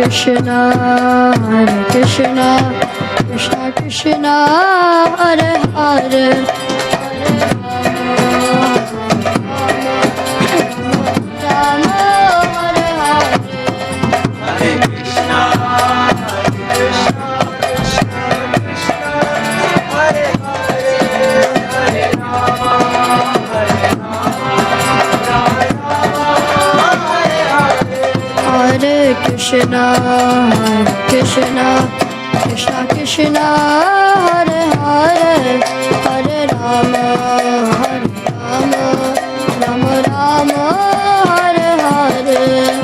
Krishna, Hare Krishna, Krishna Krishna, Krishna, Krishna, Krishna Krishna, Hare Hare, Hare Rama, Rama Rama, Hare Hare.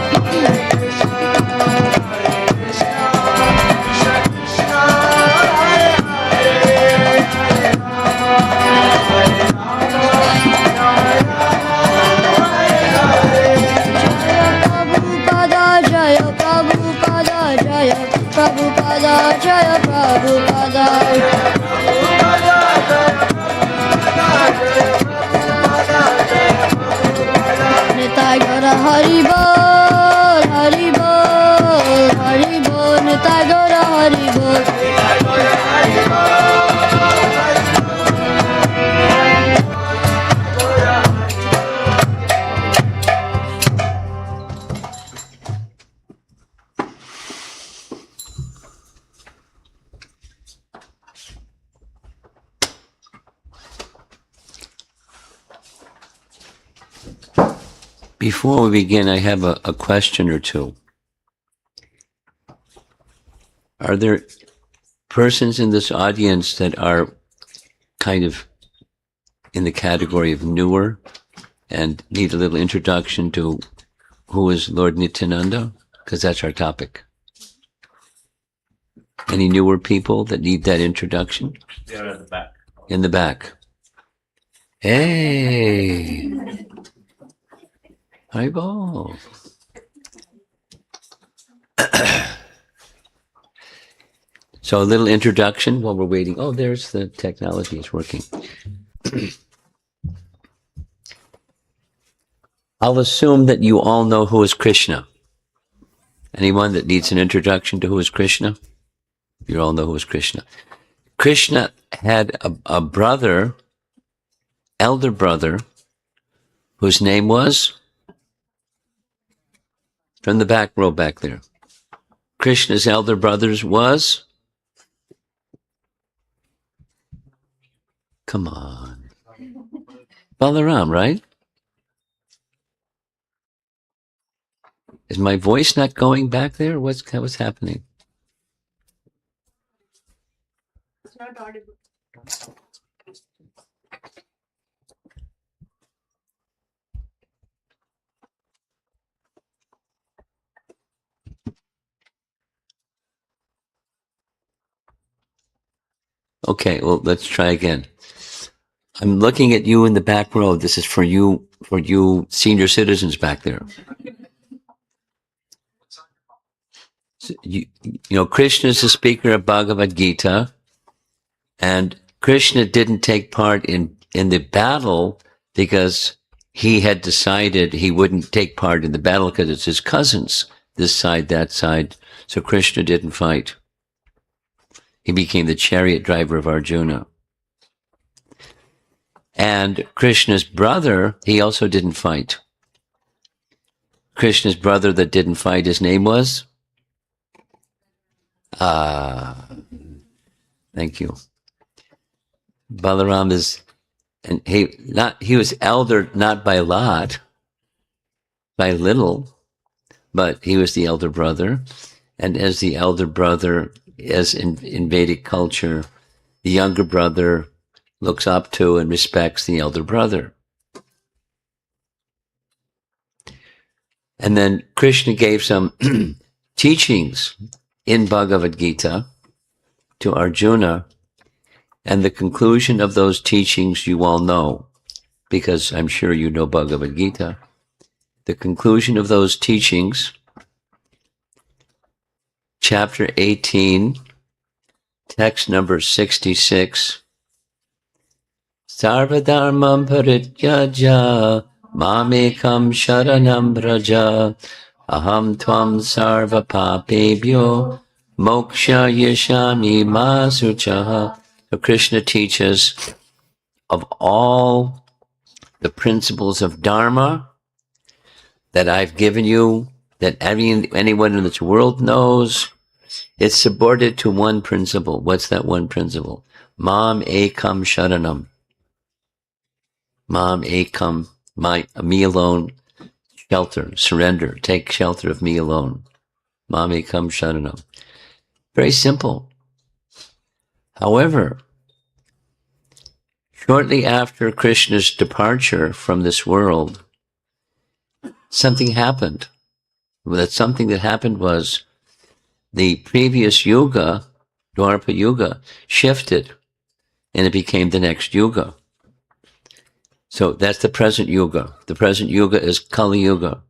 Prabhupada, Jaya Prabhupada, Nitai Gaura Hari Bol, Hari Bol, Hari Bol, Nitai Gaura Hari Bol. Before we begin, I have a question or two. Are there persons in this audience that are kind of in the category of newer and need a little introduction to who is Lord Nityananda? Because that's our topic. Any newer people that need that introduction? They're at the back. In the back. Hey! Haribol. So a little introduction while we're waiting. Oh, there's the technology. It's working. I'll assume that you all know who is Krishna. Anyone that needs an introduction to who is Krishna? You all know who is Krishna. Krishna had a brother, elder brother, whose name was? From the back row back there. Krishna's elder brother was? Come on. Balaram, right? Is my voice not going back there? What's happening? It's not audible. Okay, well, let's try again. I'm looking at you in the back row. This is for you senior citizens back there. So you know, Krishna is the speaker of Bhagavad Gita, and Krishna didn't take part in the battle because he had decided he wouldn't take part in the battle because it's his cousins, this side, that side. So Krishna didn't fight. He became the chariot driver of Arjuna. And Krishna's brother, he also didn't fight. Krishna's brother that didn't fight, his name was? Thank you. Balaram is, and he was elder not by a lot, by little, but he was the elder brother. And as the elder brother, as in Vedic culture, the younger brother looks up to and respects the elder brother. And then Krishna gave some teachings in Bhagavad Gita to Arjuna, and the conclusion of those teachings you all know, because I'm sure you know Bhagavad Gita. The conclusion of those teachings, Chapter 18, text number 66. Sarvadharmam parityaja mamekam sharanam braja aham tvam sarva papebhyo moksha yashami masuchaha. So Krishna teaches of all the principles of Dharma that I've given you, that anyone in this world knows, it's subordinate to one principle. What's that one principle? Mam ekam sharanam. Mam ekam, me alone, shelter, surrender, take shelter of me alone. Mam ekam sharanam. Very simple. However, shortly after Krishna's departure from this world, something happened. That something that happened was the previous yuga, Dwapara Yuga, shifted and it became the next yuga. So that's the present yuga. The present yuga is Kali Yuga.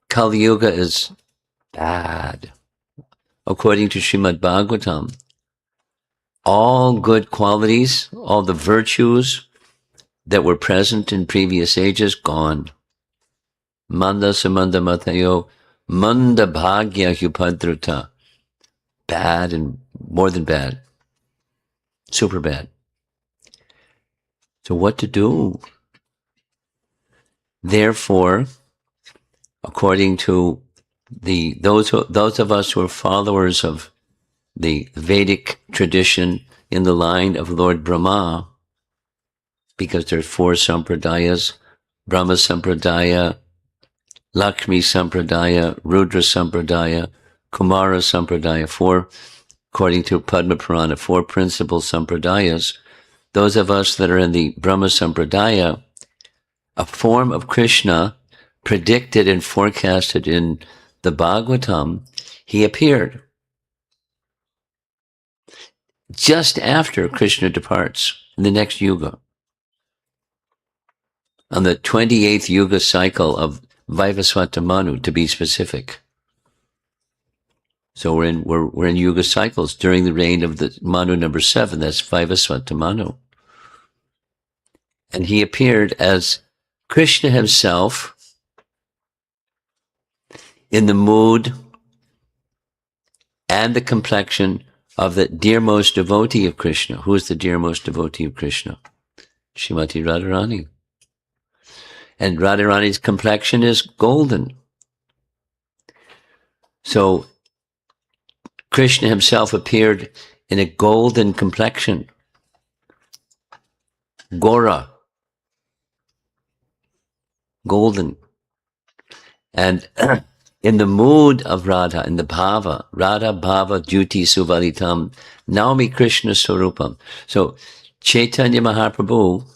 Kali Yuga is bad. According to Srimad Bhagavatam, all good qualities, all the virtues that were present in previous ages, gone. Manda samanda matayo, manda bhagya hupadruta. Bad and more than bad. Super bad. So what to do? Therefore, according to those of us who are followers of the Vedic tradition in the line of Lord Brahma, because there's 4 sampradayas, Brahma Sampradaya, Lakshmi Sampradaya, Rudra Sampradaya, Kumara Sampradaya, 4, according to Padma Purana, 4 principal sampradayas. Those of us that are in the Brahma Sampradaya, a form of Krishna predicted and forecasted in the Bhagavatam, he appeared just after Krishna departs in the next yuga. On the 28th yuga cycle of Vaivasvata Manu, to be specific. So we're in yuga cycles during the reign of the Manu number 7, that's Vaivasvata Manu. And he appeared as Krishna himself in the mood and the complexion of the dearmost devotee of Krishna. Who is the dearmost devotee of Krishna? Srimati Radharani. And Radharani's complexion is golden. So Krishna himself appeared in a golden complexion. Gora. Golden. And in the mood of Radha, in the bhava, Radha bhava duti suvalitam, naumi Krishna swarupam. So Chaitanya Mahaprabhu,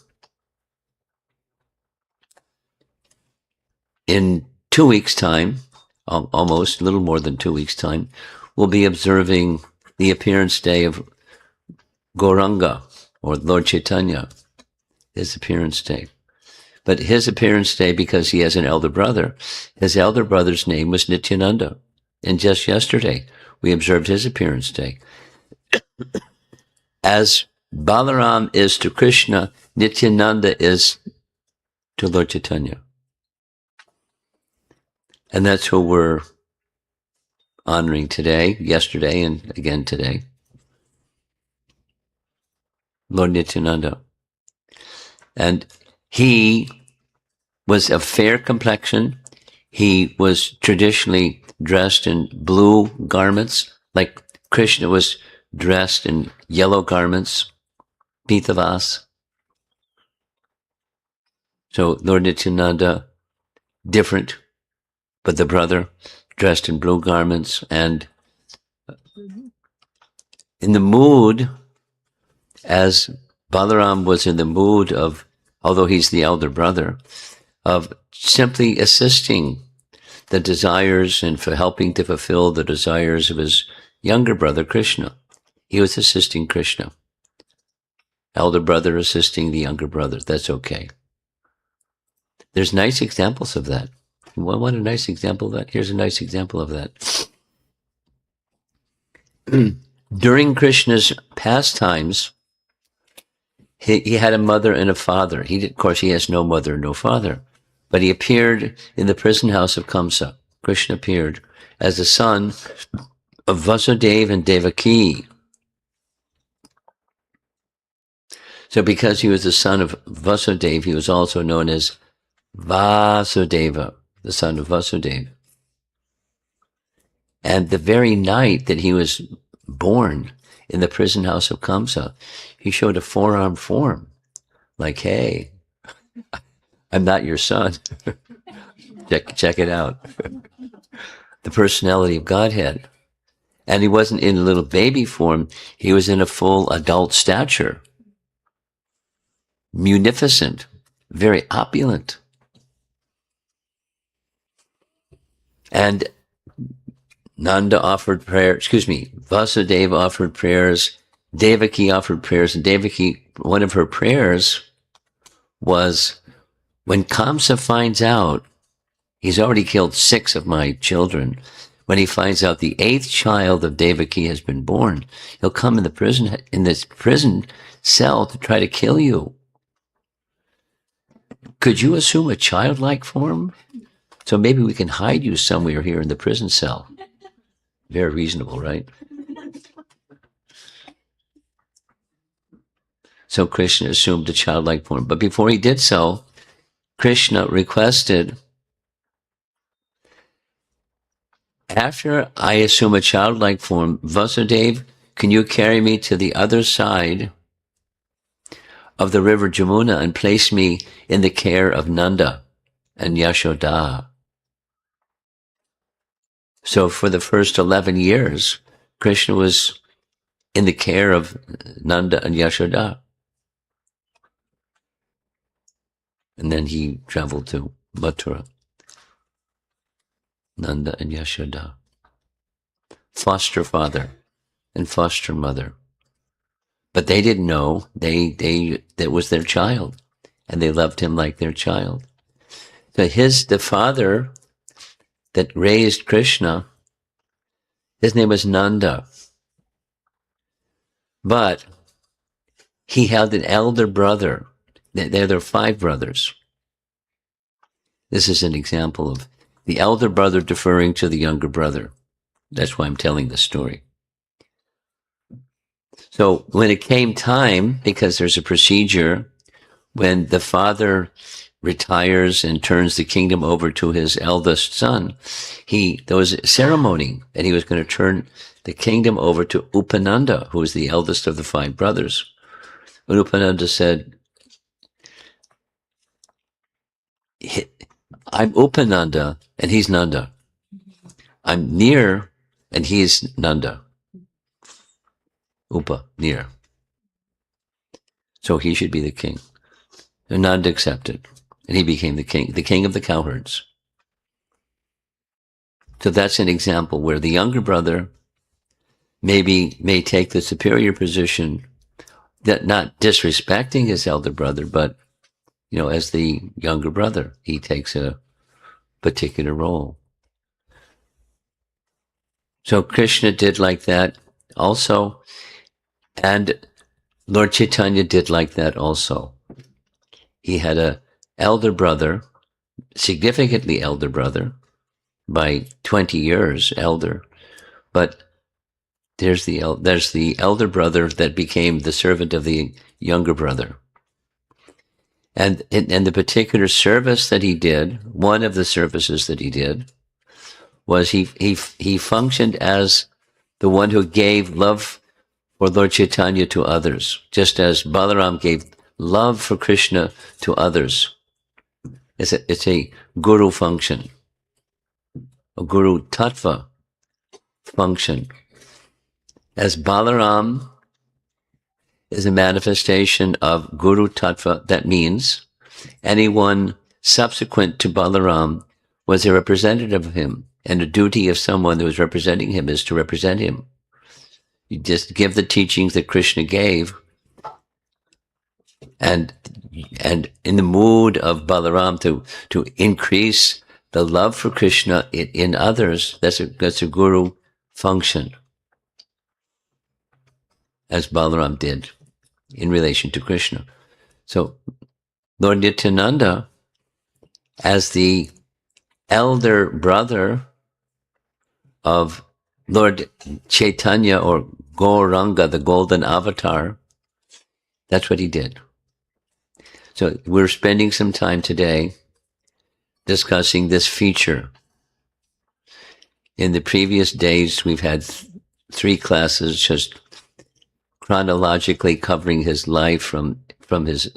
in 2 weeks' time, almost a little more than 2 weeks' time, will be observing the appearance day of Gauranga, or Lord Chaitanya, his appearance day. But his appearance day, because he has an elder brother, his elder brother's name was Nityananda. And just yesterday, we observed his appearance day. As Balaram is to Krishna, Nityananda is to Lord Chaitanya. And that's who we're honoring today, yesterday, and again today. Lord Nityananda. And he was of fair complexion. He was traditionally dressed in blue garments, like Krishna was dressed in yellow garments, pitavas. So Lord Nityananda, different, but the brother dressed in blue garments and in the mood, as Balaram was in the mood of, although he's the elder brother, of simply assisting the desires and for helping to fulfill the desires of his younger brother, Krishna. He was assisting Krishna. Elder brother assisting the younger brother. That's okay. There's nice examples of that. What a nice example of that. Here's a nice example of that. During Krishna's pastimes, he had a mother and a father. Of course, he has no mother, no father. But he appeared in the prison house of Kamsa. Krishna appeared as the son of Vasudeva and Devaki. So because he was the son of Vasudeva, he was also known as Vasudeva, the son of Vasudeva. And the very night that he was born in the prison house of Kamsa, he showed a four-armed form, like, hey, I'm not your son. check it out. The personality of Godhead. And he wasn't in a little baby form, he was in a full adult stature. Munificent, very opulent. And Nanda offered prayer, Vasudeva offered prayers, Devaki offered prayers, and Devaki, one of her prayers was, when Kamsa finds out, he's already killed 6 of my children, when he finds out the 8th child of Devaki has been born, he'll come in this prison cell to try to kill you. Could you assume a childlike form? So maybe we can hide you somewhere here in the prison cell. Very reasonable, right? So Krishna assumed a childlike form. But before he did so, Krishna requested, after I assume a childlike form, Vasudeva, can you carry me to the other side of the river Jamuna and place me in the care of Nanda and Yashoda? So for the first 11 years, Krishna was in the care of Nanda and Yashoda. And then he traveled to Mathura. Nanda and Yashoda. Foster father and foster mother. But they didn't know that was their child. And they loved him like their child. So the father that raised Krishna, his name was Nanda. But he had an elder brother. There are 5 brothers. This is an example of the elder brother deferring to the younger brother. That's why I'm telling the story. So when it came time, because there's a procedure, when the father retires and turns the kingdom over to his eldest son, there was a ceremony, and he was going to turn the kingdom over to Upananda, who was the eldest of the 5 brothers. And Upananda said, I'm Upananda and he's Nanda. I'm near and he's Nanda. Upa, near. So he should be the king. And Nanda accepted. And he became the king of the cowherds. So that's an example where the younger brother may take the superior position, that not disrespecting his elder brother, but as the younger brother, he takes a particular role. So Krishna did like that also, and Lord Chaitanya did like that also. He had a elder brother, significantly elder brother, by 20 years elder, but there's the elder brother that became the servant of the younger brother. And the particular service that he did, one of the services that he did, was he functioned as the one who gave love for Lord Chaitanya to others, just as Balaram gave love for Krishna to others. It's a guru function, a guru tattva function. As Balaram is a manifestation of Guru Tattva, that means anyone subsequent to Balaram was a representative of him, and the duty of someone who is representing him is to represent him. You just give the teachings that Krishna gave, and in the mood of Balaram to increase the love for Krishna in others, that's a guru function, as Balaram did in relation to Krishna. So Lord Nityananda, as the elder brother of Lord Chaitanya, or Gauranga, the golden avatar, That's what he did. So we're spending some time today discussing this feature. In the previous days, we've had 3 classes just chronologically covering his life from his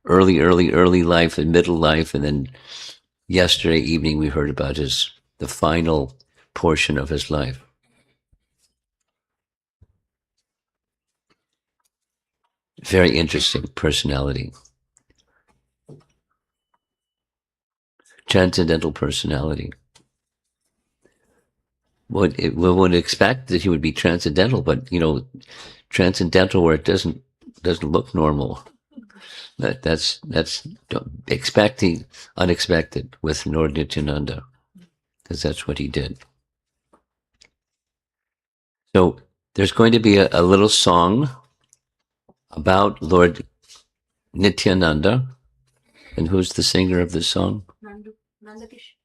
early life and middle life, and then yesterday evening we heard about the final portion of his life. Very interesting personality. Transcendental personality. One would expect that he would be transcendental, but transcendental where it doesn't look normal. That's expecting unexpected with Lord Nityananda, because that's what he did. So there's going to be a little song about Lord Nityananda, and who's the singer of this song? Nandakish.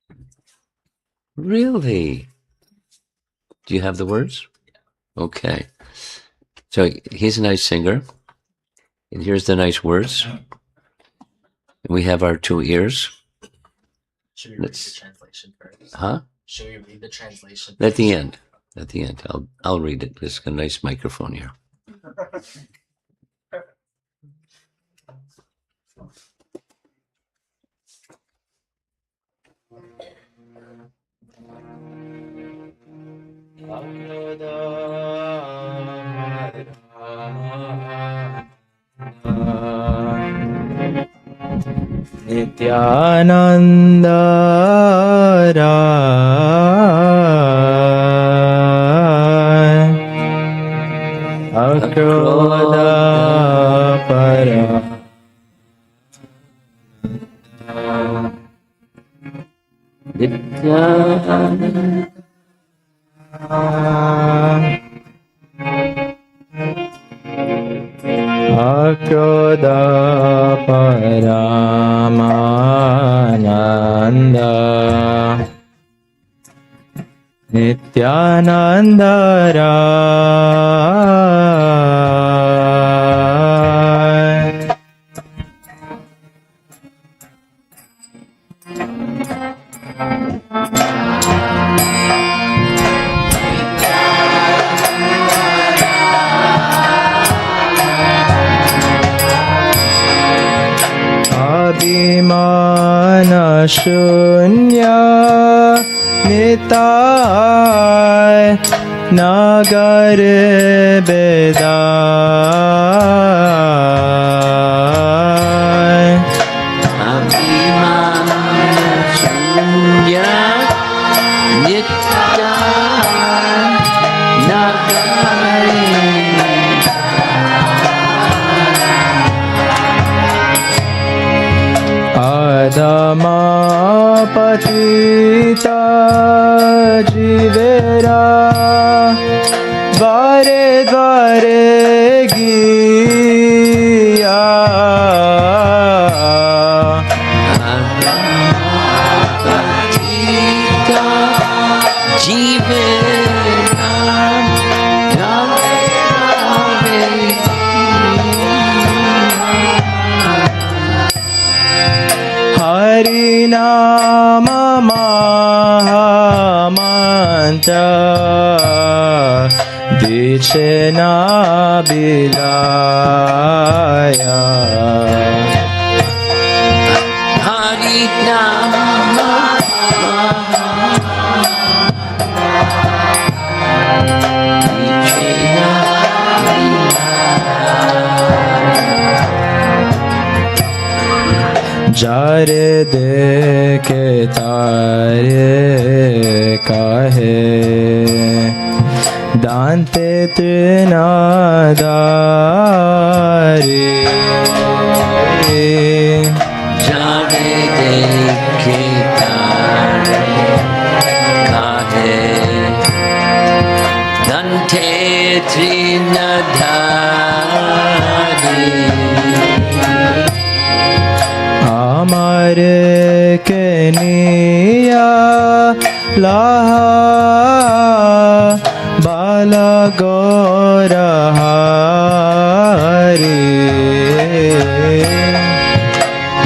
Really? Do you have the words? Okay. So he's a nice singer. And here's the nice words. And we have our 2 ears. Should we read the translation first? Huh? Should we read the translation At the end. At the end. I'll read it. There's a nice microphone here. Nityananda akrodha para akrodha paramananda Nityananda Abhimana shunya nitai nagar bedai Abhimana shunya nitai nagare Adama patita jivera dvare dvare giya patita jivera Harinama Mahamanta Dichena Bilaya Harinama Jare deke tare kahe Dante trinadari Jare dekhe tare kahe Dante trinadari Amare keniya laha bala gorahari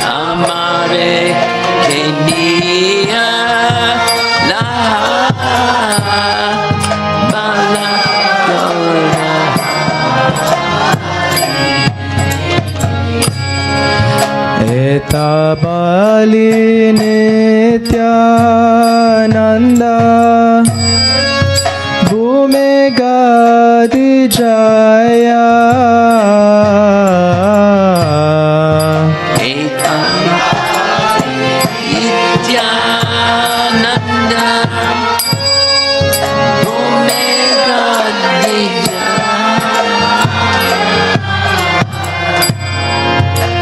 Amare Kenia Laha Bala Gora Eta Bali Nityananda Bhume Gadi Jaya Nityananda Omega Dija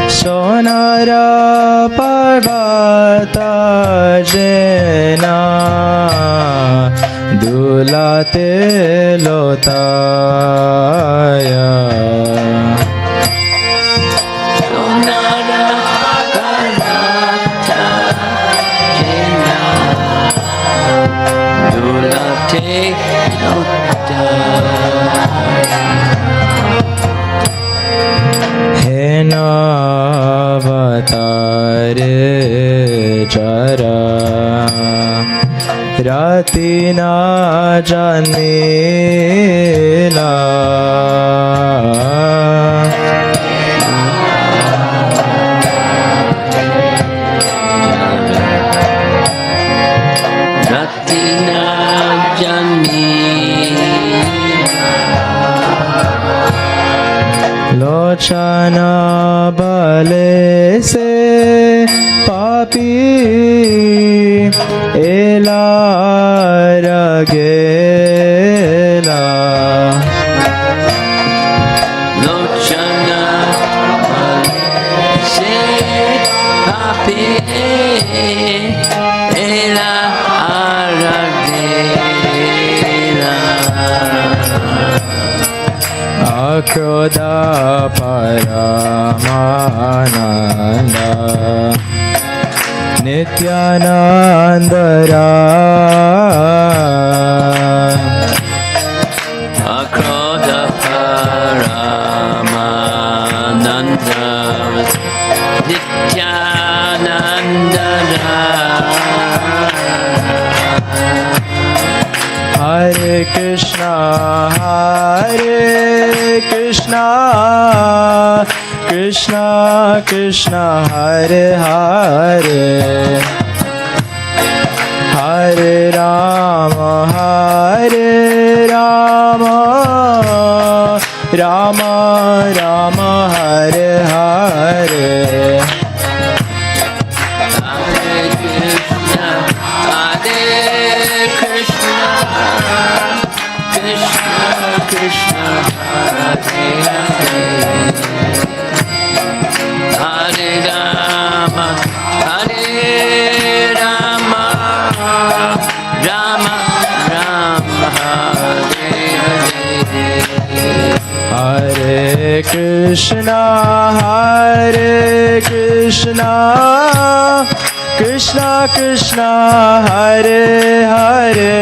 Sonara Parvata Jena Dulate Lotaya Sonara Parvata Jena Dulate Lotaya Henavatare Jara Ratina Janila Ratina Jani Lochana Bale Se Papi Ela Ragela Lochana Se Papi Ela Aragela Akroda Paramananda Nityanandara Akroda Paramananda Nityanandara Hare Krishna Krishna Krishna Hare Hare Hare Rama Rama Rama Hare Hare Hare Krishna Krishna Krishna Hare Hare Hare Rama Rama Rama Hare Hare Hare Krishna Krishna Krishna Hare Hare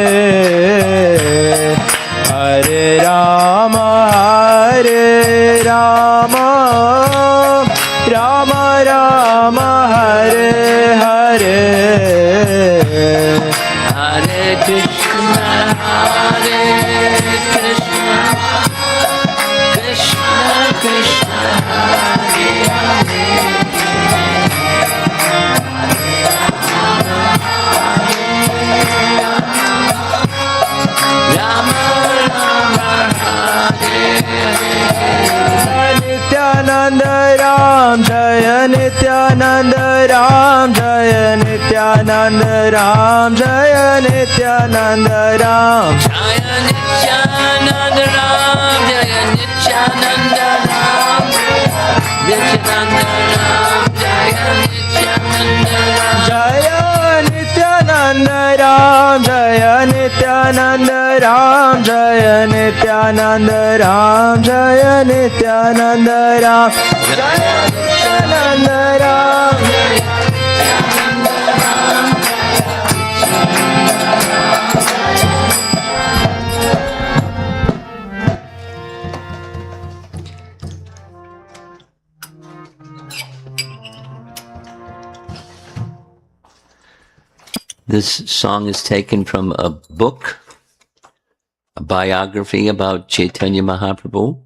Hare Rama Rama Rama Hare Hare Hare Krishna Krishna Krishna Hare Hare Rama Rama Hare Hare Nityananda Ram Jaya Nityananda Ram Jaya Nityananda Ram Jaya Nityananda Ram Jaya Nityananda Ram Jaya Nityananda Ram Nityananda Ram Jaya Nityananda Ram Jaya Nityananda Ram Jaya Nityananda Ram Jaya Nityananda Ram Jaya Nityananda Ram Jaya Nityananda Ram This song is taken from a book, a biography about Chaitanya Mahaprabhu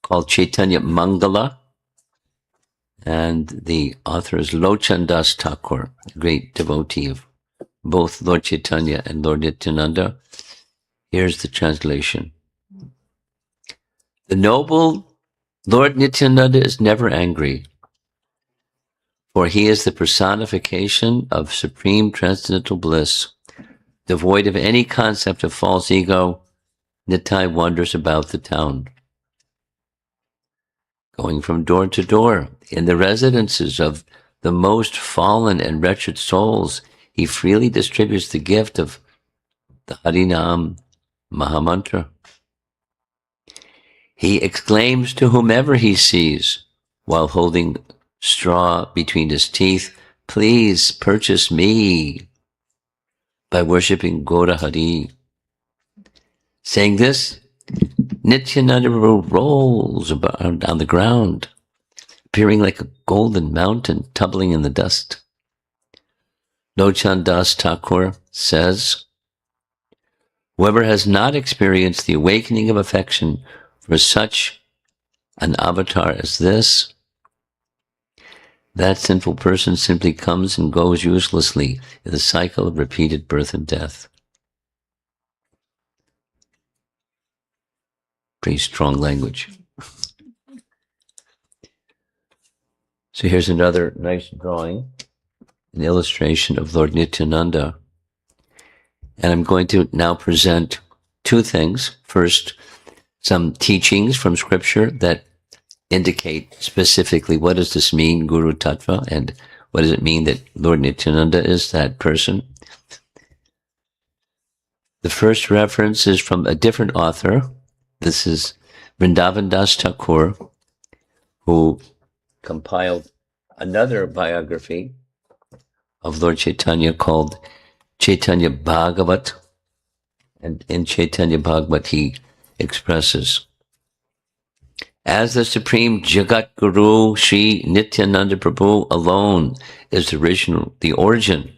called Chaitanya Mangala. And the author is Lochan Das Thakur, a great devotee of both Lord Chaitanya and Lord Nityananda. Here's the translation. The noble Lord Nityananda is never angry, for he is the personification of supreme transcendental bliss. Devoid of any concept of false ego, Nitai wanders about the town, going from door to door. In the residences of the most fallen and wretched souls, he freely distributes the gift of the Harinam Mahamantra. He exclaims to whomever he sees, while holding straw between his teeth, "Please purchase me," by worshipping Gora Hari. Saying this, Nityananda rolls about on the ground, appearing like a golden mountain tumbling in the dust. Lochan Das Thakur says, whoever has not experienced the awakening of affection for such an avatar as this, that sinful person simply comes and goes uselessly in the cycle of repeated birth and death. Pretty strong language. So here's another nice drawing, an illustration of Lord Nityananda. And I'm going to now present two things. First, some teachings from scripture that indicate specifically what does this mean, Guru Tattva, and what does it mean that Lord Nityananda is that person. The first reference is from a different author. This is Vrindavan Das Thakur, who compiled another biography of Lord Chaitanya called Chaitanya Bhagavat. And in Chaitanya Bhagavat, he expresses, as the Supreme Jagat Guru, Sri Nityananda Prabhu alone is the origin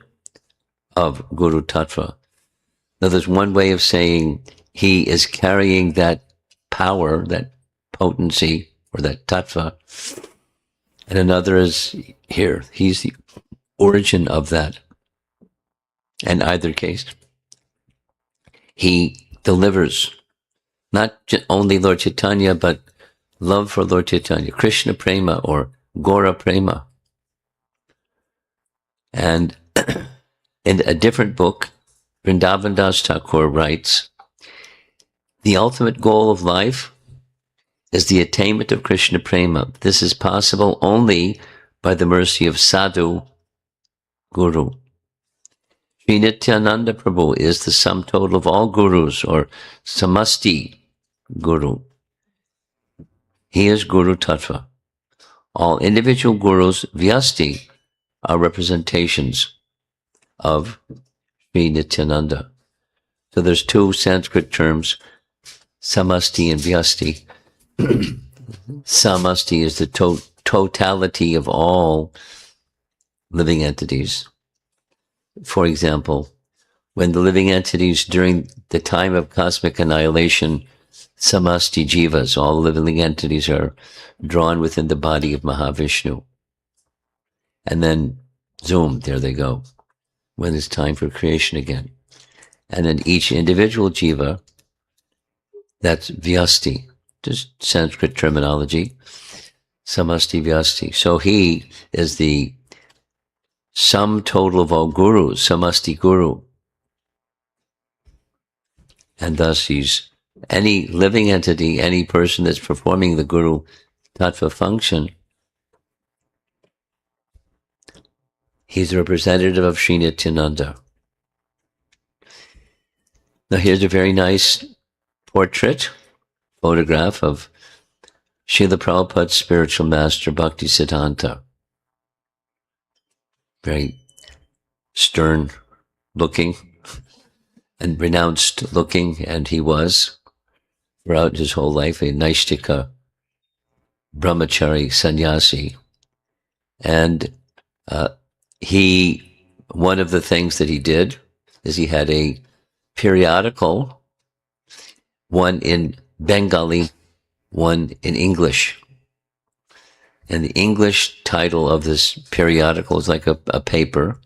of Guru Tattva. Now, there's one way of saying he is carrying that power, that potency, or that Tattva, and another is here. He's the origin of that. In either case, he delivers not only Lord Chaitanya, but love for Lord Chaitanya, Krishna Prema or Gora Prema. And in a different book, Vrindavan Das Thakur writes, the ultimate goal of life is the attainment of Krishna Prema. This is possible only by the mercy of Sadhu Guru. Sri Nityananda Prabhu is the sum total of all gurus, or Samasti Guru. He is Guru Tattva. All individual gurus, Vyasti, are representations of Sri Nityananda. So there's two Sanskrit terms, Samasti and Vyasti. Samasti is the totality of all living entities. For example, when the living entities during the time of cosmic annihilation, Samasti Jivas, all living entities are drawn within the body of Mahavishnu. And then, zoom, there they go, when it's time for creation again. And then each individual Jiva, that's Vyasti, just Sanskrit terminology, Samasti Vyasti. So he is the sum total of all gurus, Samasti Guru. And thus he's any living entity, any person that's performing the Guru Tattva function, he's a representative of Sri Nityananda. Now here's a very nice photograph of Srila Prabhupada's spiritual master, Bhakti Siddhanta. Very stern looking and renounced looking, and he was throughout his whole life a Naishtika brahmachari sannyasi. And he one of the things that he did is he had a periodical, one in Bengali, one in English. And the English title of this periodical is like a paper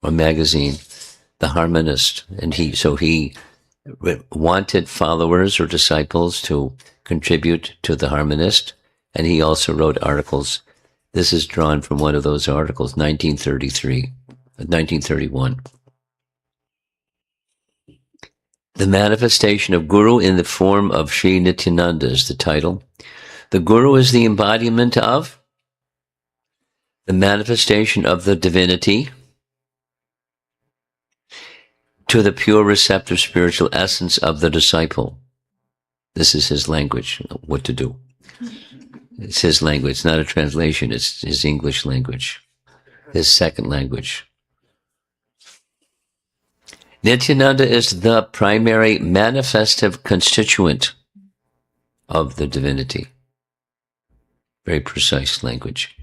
or magazine, The Harmonist. And he wanted followers or disciples to contribute to The Harmonist. And he also wrote articles. This is drawn from one of those articles, 1931. The manifestation of Guru in the form of Sri Nityananda is the title. The Guru is the embodiment of the manifestation of the divinity to the pure receptive spiritual essence of the disciple. This is his language, what to do. It's his language, it's not a translation, it's his English language, his second language. Nityananda is the primary manifestive constituent of the divinity. Very precise language.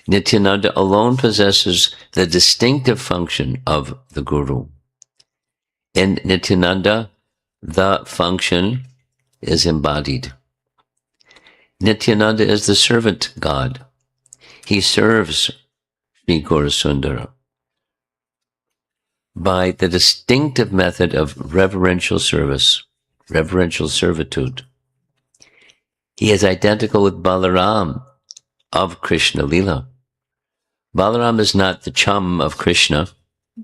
Nityananda alone possesses the distinctive function of the Guru. In Nityananda, the function is embodied. Nityananda is the servant God. He serves Sri Gaurasundara by the distinctive method of reverential service, reverential servitude. He is identical with Balaram of Krishna Lila. Balaram is not the chum of Krishna. A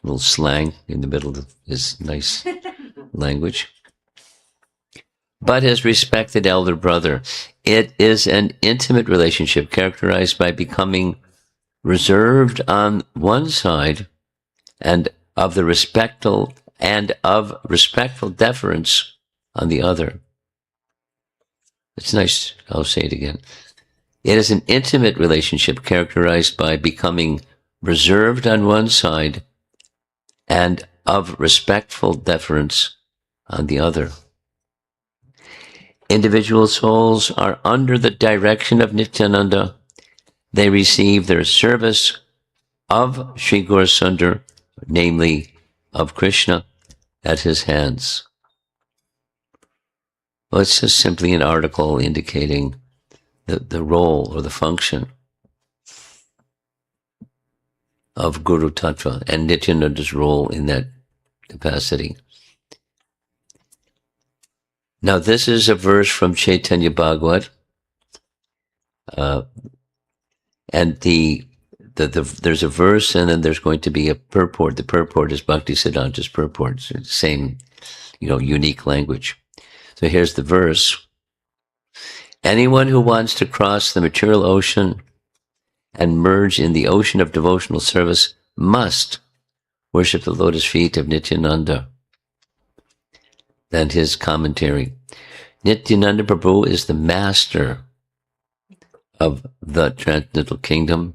little slang in the middle of his nice language. But his respected elder brother. It is an intimate relationship characterized by becoming reserved on one side and of respectful deference on the other. It's nice, I'll say it again. It is an intimate relationship characterized by becoming reserved on one side and of respectful deference on the other. Individual souls are under the direction of Nityananda. They receive their service of Sri Gaurasundara, namely of Krishna, at his hands. Well, it's just simply an article indicating the role or the function of Guru Tattva and Nityananda's role in that capacity. Now, this is a verse from Chaitanya Bhagavat, and there's a verse, and then there's going to be a purport. The purport is Bhaktisiddhanta's purport. It's the same, unique language. So here's the verse. Anyone who wants to cross the material ocean and merge in the ocean of devotional service must worship the lotus feet of Nityananda. Then his commentary. Nityananda Prabhu is the master of the transcendental kingdom.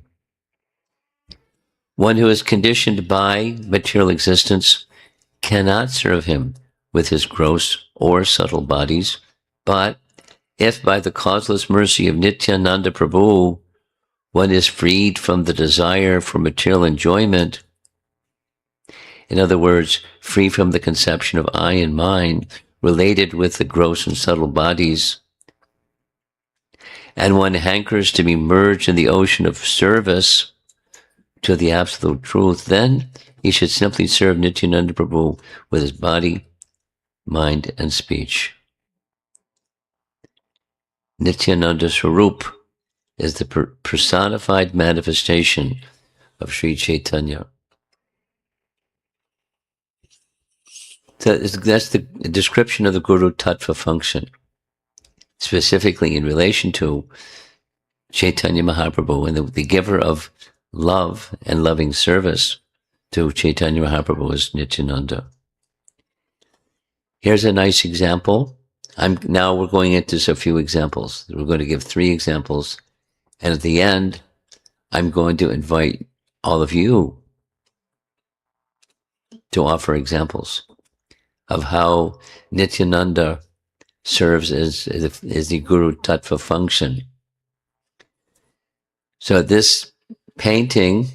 One who is conditioned by material existence cannot serve him with his gross or subtle bodies, but if by the causeless mercy of Nityananda Prabhu one is freed from the desire for material enjoyment, in other words, free from the conception of I and mine related with the gross and subtle bodies, and one hankers to be merged in the ocean of service to the absolute truth, then he should simply serve Nityananda Prabhu with his body, mind, and speech. Nityananda Swarup is the personified manifestation of Sri Chaitanya. So that's the description of the Guru Tattva function, specifically in relation to Chaitanya Mahaprabhu and the giver of love and loving service to Chaitanya Mahaprabhu is Nityananda. Here's a nice example. Now we're going into a few examples. We're going to give 3 examples. And at the end, I'm going to invite all of you to offer examples of how Nityananda serves as the Guru Tattva function. So this painting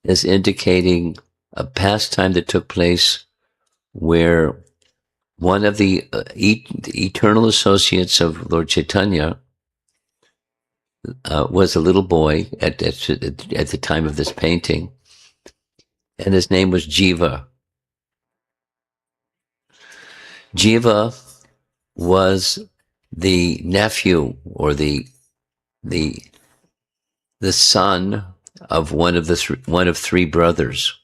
is indicating a pastime that took place where one of the eternal associates of Lord Chaitanya was a little boy at the time of this painting, and his name was Jiva. Jiva was the nephew or the son of one of three brothers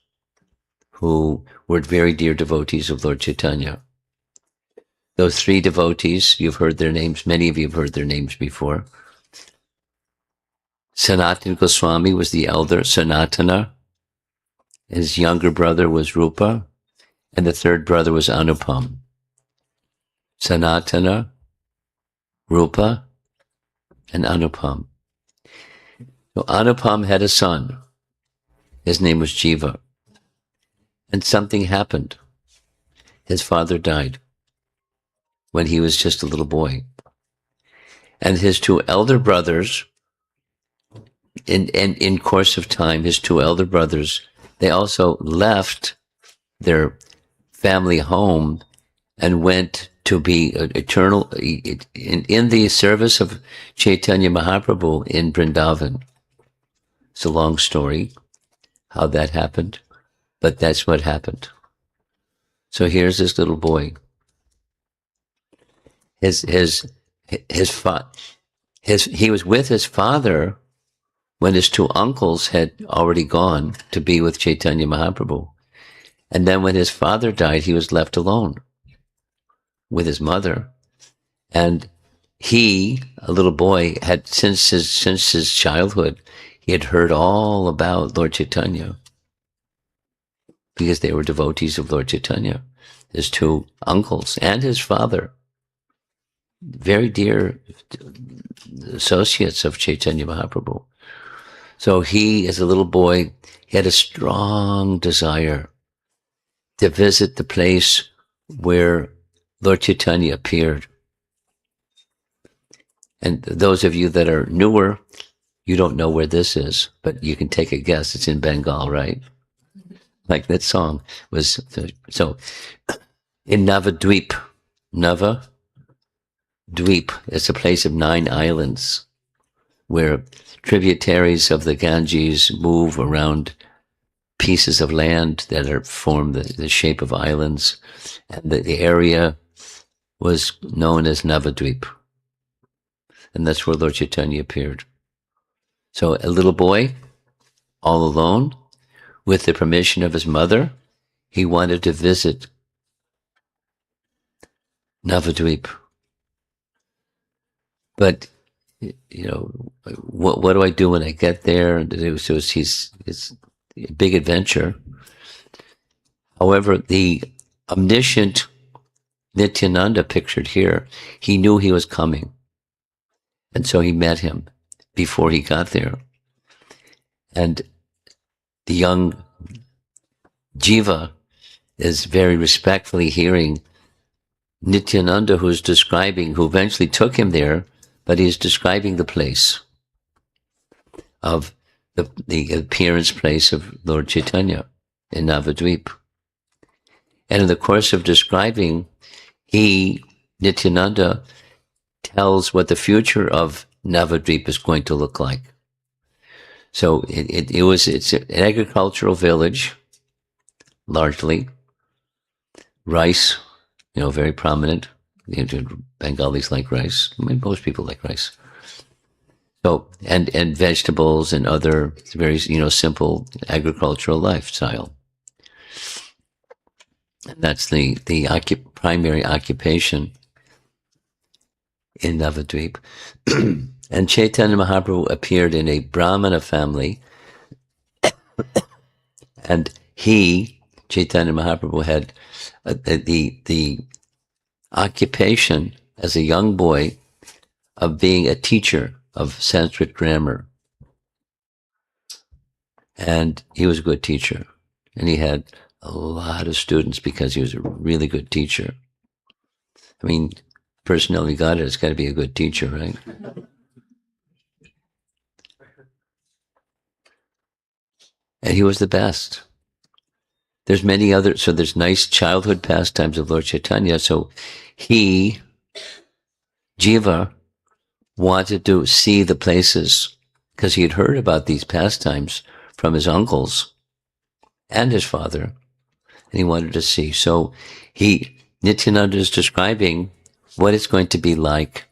who were very dear devotees of Lord Chaitanya. Those three devotees, you've heard their names, many of you have heard their names before. Sanatana Goswami was the elder, Sanatana. His younger brother was Rupa, and the third brother was Anupam. Sanatana, Rupa, and Anupam. So Anupam had a son. His name was Jiva. And something happened. His father died when he was just a little boy. And his two elder brothers, in course of time, his two elder brothers, they also left their family home and went to be eternal in the service of Chaitanya Mahaprabhu in Vrindavan. It's a long story how that happened, but that's what happened. So here's this little boy. He was with his father when his two uncles had already gone to be with Chaitanya Mahaprabhu. And then when his father died, he was left alone with his mother. And he, a little boy, had since his childhood, he had heard all about Lord Chaitanya because they were devotees of Lord Chaitanya, his two uncles and his father, very dear associates of Chaitanya Mahaprabhu. So he, as a little boy, he had a strong desire to visit the place where Lord Chaitanya appeared. And those of you that are newer, you don't know where this is, but you can take a guess. It's in Bengal, right? Like that song was. So in Navadvip, Navadvip, it's a place of 9 islands where tributaries of the Ganges move around pieces of land that form the shape of islands. And the area was known as Navadvip. And that's where Lord Chaitanya appeared. So a little boy, all alone, with the permission of his mother, he wanted to visit Navadvip. But, you know, what do I do when I get there? And it's a big adventure. However, the omniscient Nityananda pictured here, he knew he was coming. And so he met him before he got there. And the young Jiva is very respectfully hearing Nityananda, who eventually took him there, but he's describing the place of the appearance place of Lord Chaitanya in Navadvip. And in the course of describing, Nityananda, tells what the future of Navadvip is going to look like. So it's an agricultural village, largely. Rice, very prominent. Bengalis like rice. I mean, most people like rice. So, and vegetables and other very, simple agricultural lifestyle. And that's the primary occupation in Navadvip. And Chaitanya Mahaprabhu appeared in a Brahmana family. And Chaitanya Mahaprabhu, had the occupation as a young boy of being a teacher of Sanskrit grammar. And he was a good teacher. And he had a lot of students because he was a really good teacher. I mean, personally got it, it's got to be a good teacher, right? And he was the best. There's many other, so there's nice childhood pastimes of Lord Chaitanya. So he, Jiva, wanted to see the places because he had heard about these pastimes from his uncles and his father, and he wanted to see. So Nityananda is describing what it's going to be like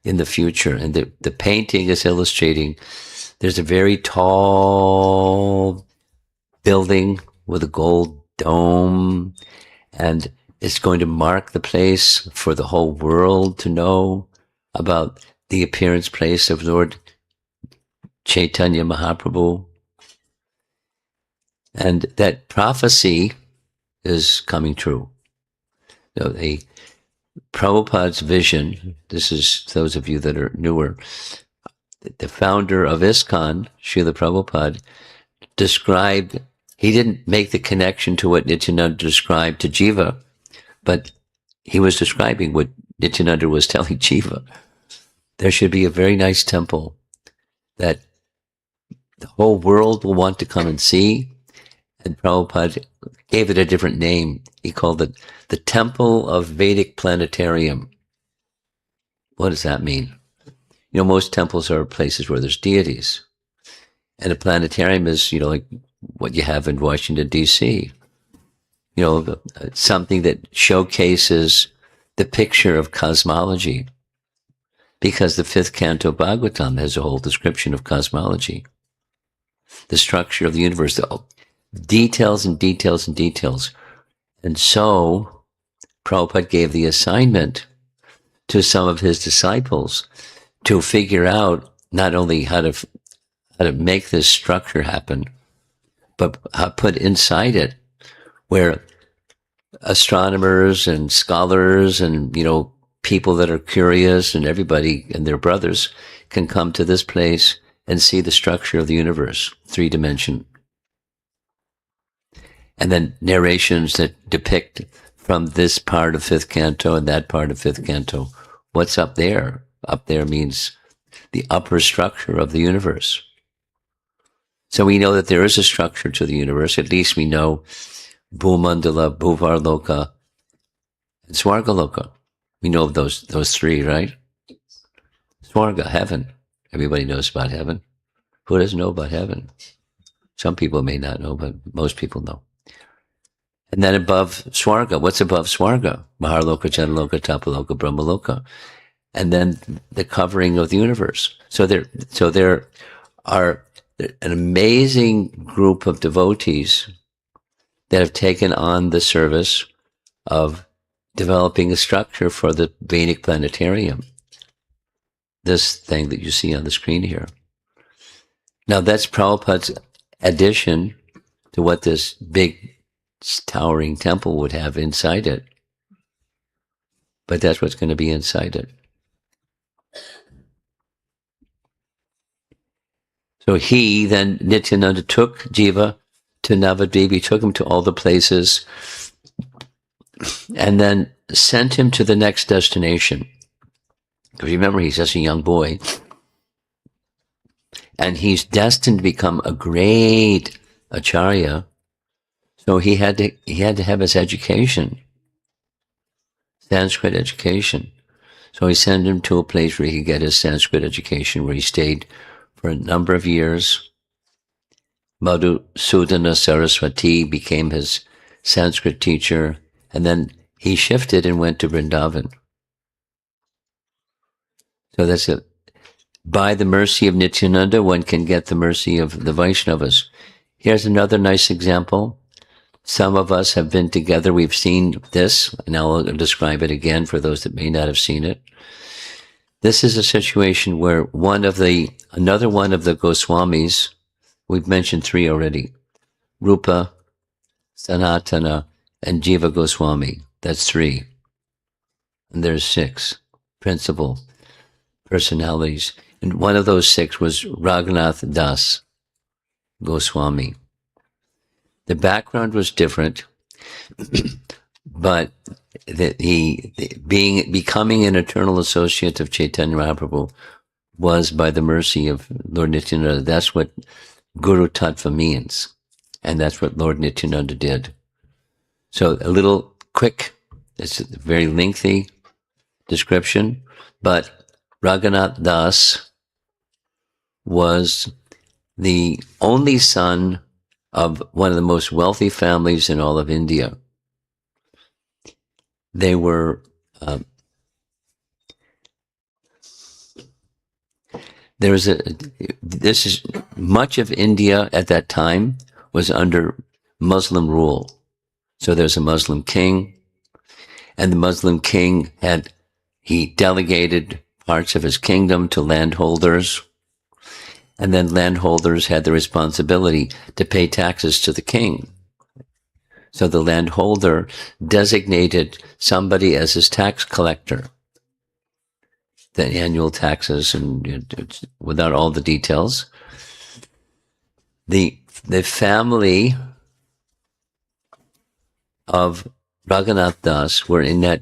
in the future. And the painting is illustrating there's a very tall building with a gold dome, and it's going to mark the place for the whole world to know about the appearance place of Lord Chaitanya Mahaprabhu. And that prophecy is coming true. So Prabhupada's vision, this is those of you that are newer, the founder of ISKCON, Srila Prabhupada, described, he didn't make the connection to what Nityananda described to Jiva, but he was describing what Nityananda was telling Jiva. There should be a very nice temple that the whole world will want to come and see. And Prabhupada gave it a different name. He called it the Temple of Vedic Planetarium. What does that mean? You know, most temples are places where there's deities. And a planetarium is, like what you have in Washington, D.C. Something that showcases the picture of cosmology. Because the 5th canto Bhagavatam has a whole description of cosmology. The structure of the universe, the details and details and details. And so, Prabhupada gave the assignment to some of his disciples to figure out not only how to make this structure happen, but how put inside it where astronomers and scholars and, people that are curious and everybody and their brothers can come to this place and see the structure of the universe, 3-dimension. And then narrations that depict from this part of 5th canto and that part of 5th canto. What's up there? Up there means the upper structure of the universe. So we know that there is a structure to the universe. At least we know Bhumandala, Bhuvarloka, and Swargaloka. We know of those 3, right? Swarga, heaven. Everybody knows about heaven. Who doesn't know about heaven? Some people may not know, but most people know. And then above Swarga, what's above Swarga? Maharloka, Janaloka, Tapaloka, Brahmaloka. And then the covering of the universe. So there are an amazing group of devotees that have taken on the service of developing a structure for the Vedic planetarium. This thing that you see on the screen here. Now that's Prabhupada's addition to what this big towering temple would have inside it. But that's what's going to be inside it. So he, then Nityananda, took Jiva to Navadvip. He took him to all the places and then sent him to the next destination. Because remember, he's just a young boy. And he's destined to become a great acharya. So he had to have his education, Sanskrit education. So he sent him to a place where he could get his Sanskrit education, where he stayed for a number of years. Madhusudana Saraswati became his Sanskrit teacher, and then he shifted and went to Vrindavan. So that's it. By the mercy of Nityananda, one can get the mercy of the Vaishnavas. Here's another nice example. Some of us have been together. We've seen this, and I'll describe it again for those that may not have seen it. This is a situation where another one of the Goswamis, we've mentioned 3 already, Rupa, Sanatana, and Jiva Goswami. That's 3. And there's 6 principal personalities. And one of those 6 was Raghunath Das Goswami. The background was different, but becoming an eternal associate of Chaitanya Mahaprabhu was by the mercy of Lord Nityananda. That's what Guru Tattva means. And that's what Lord Nityananda did. So a little quick, it's a very lengthy description, but Raghunath Das was the only son of one of the most wealthy families in all of India. They were, much of India at that time was under Muslim rule. So there's a Muslim king, and the Muslim king he delegated parts of his kingdom to landholders, and then landholders had the responsibility to pay taxes to the king. So the landholder designated somebody as his tax collector, the annual taxes, and without all the details. The family of Raghunath Das were in that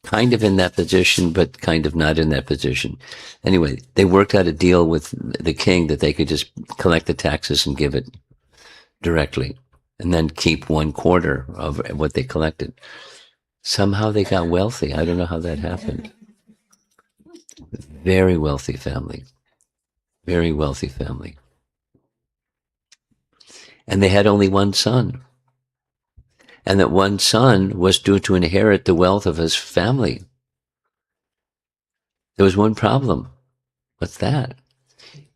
kind of in that position, but kind of not in that position. Anyway, they worked out a deal with the king that they could just collect the taxes and give it directly, and then keep 1/4 of what they collected. Somehow they got wealthy. I don't know how that happened. Very wealthy family. Very wealthy family. And they had only one son. And that one son was due to inherit the wealth of his family. There was one problem. What's that?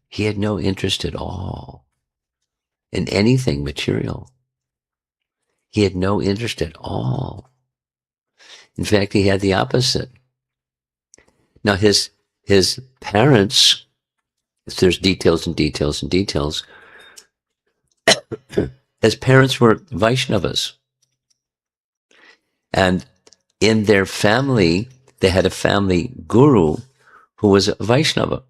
He had no interest at all in anything material. He had no interest at all. In fact, he had the opposite. Now, his parents, there's details and details and details, his parents were Vaishnavas. And in their family, they had a family guru who was a Vaishnava.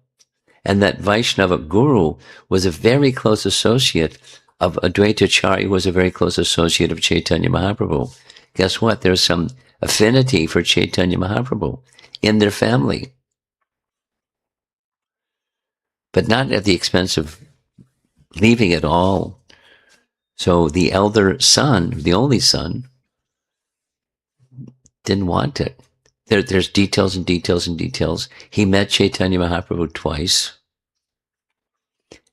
And that Vaishnava guru was a very close associate of Advaitacharya, who was a very close associate of Chaitanya Mahaprabhu. Guess what? There's some affinity for Chaitanya Mahaprabhu in their family. But not at the expense of leaving it all. So the elder son, the only son, didn't want it. There's details and details and details. He met Chaitanya Mahaprabhu twice.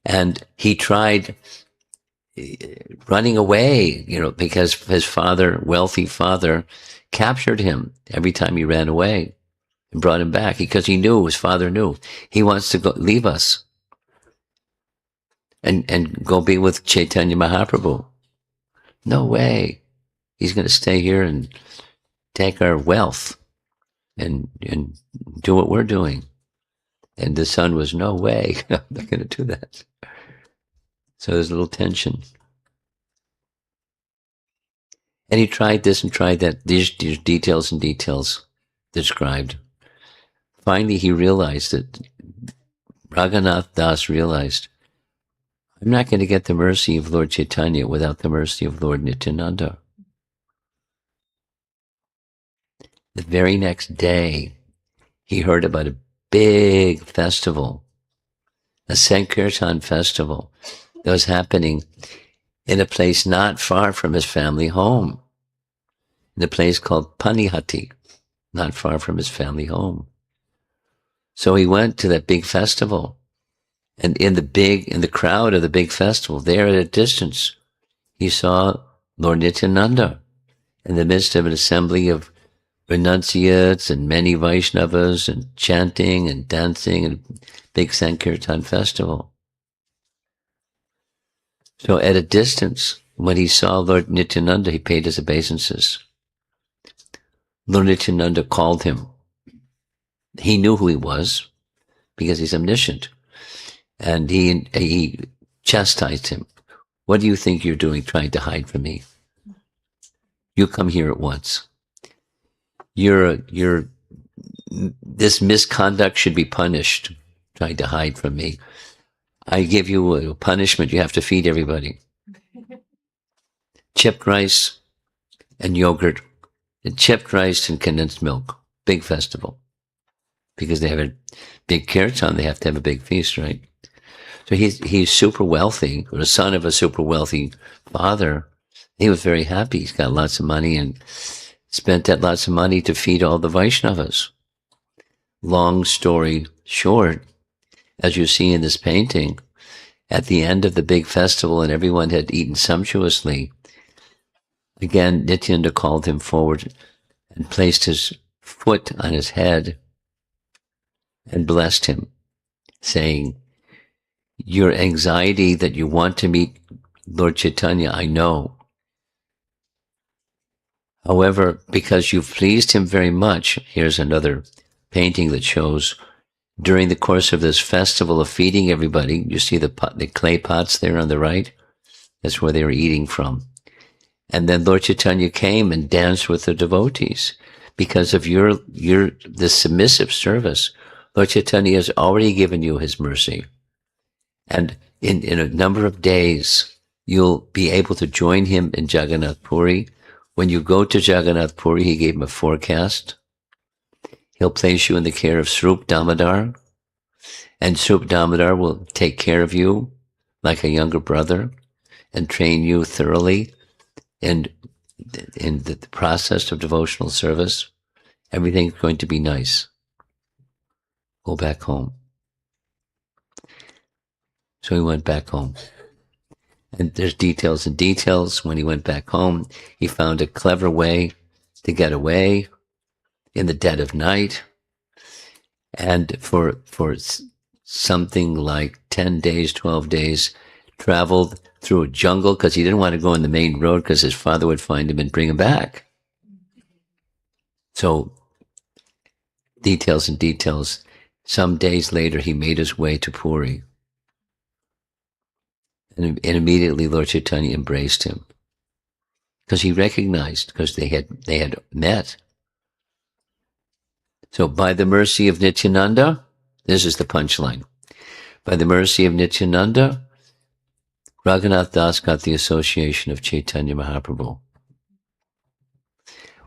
And he tried running away, because his father, wealthy father, captured him every time he ran away and brought him back, because he knew, his father knew, he wants to go leave us and go be with Chaitanya Mahaprabhu. No way. He's going to stay here and take our wealth and do what we're doing. And the son was, no way, I'm not going to do that. So there's a little tension. And he tried this and tried that. These details and details described. Finally, he realized that Raghunath Das realized, I'm not going to get the mercy of Lord Chaitanya without the mercy of Lord Nityananda. The very next day, he heard about a big festival, a Sankirtan festival that was happening in a place not far from his family home, in a place called Panihati, not far from his family home. So he went to that big festival, and in the crowd of the big festival, there at a distance, he saw Lord Nityananda in the midst of an assembly of renunciates and many Vaishnavas and chanting and dancing and big Sankirtan festival. So at a distance, when he saw Lord Nityananda, he paid his obeisances. Lord Nityananda called him. He knew who he was because he's omniscient. And he chastised him. What do you think you're doing trying to hide from me? You come here at once. This misconduct should be punished, trying to hide from me. I give you a punishment. You have to feed everybody. Chipped rice and yogurt, and chipped rice and condensed milk. Big festival. Because they have a big kirtan, they have to have a big feast, right? So he's super wealthy, or the son of a super wealthy father. He was very happy. He's got lots of money and spent that lots of money to feed all the Vaishnavas. Long story short, as you see in this painting, at the end of the big festival and everyone had eaten sumptuously, again, Nityananda called him forward and placed his foot on his head and blessed him, saying, your anxiety that you want to meet Lord Chaitanya, I know. However, because you've pleased him very much, here's another painting that shows during the course of this festival of feeding everybody, you see the clay pots there on the right? That's where they were eating from. And then Lord Chaitanya came and danced with the devotees. Because of this submissive service, Lord Chaitanya has already given you his mercy. And in a number of days, you'll be able to join him in Jagannath Puri. When you go to Jagannath Puri, he gave him a forecast. He'll place you in the care of Srup Damodar, and Srup Damodar will take care of you like a younger brother and train you thoroughly in the process of devotional service. Everything's going to be nice. Go back home. So he went back home. And there's details and details. When he went back home, he found a clever way to get away in the dead of night. And for something like 10 days, 12 days, traveled through a jungle because he didn't want to go on the main road because his father would find him and bring him back. So, details and details. Some days later, he made his way to Puri. And immediately Lord Chaitanya embraced him. Because he recognized, because they had met. So by the mercy of Nityananda, this is the punchline. By the mercy of Nityananda, Raghunath Das got the association of Chaitanya Mahaprabhu.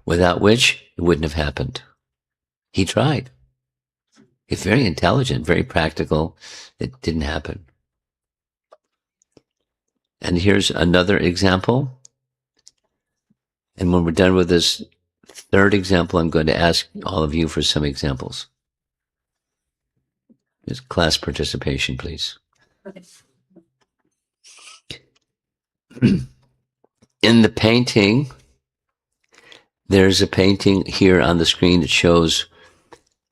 Without which, it wouldn't have happened. He tried. He's very intelligent, very practical. It didn't happen. And here's another example. And when we're done with this third example, I'm going to ask all of you for some examples. Just class participation, please. In the painting, there's a painting here on the screen that shows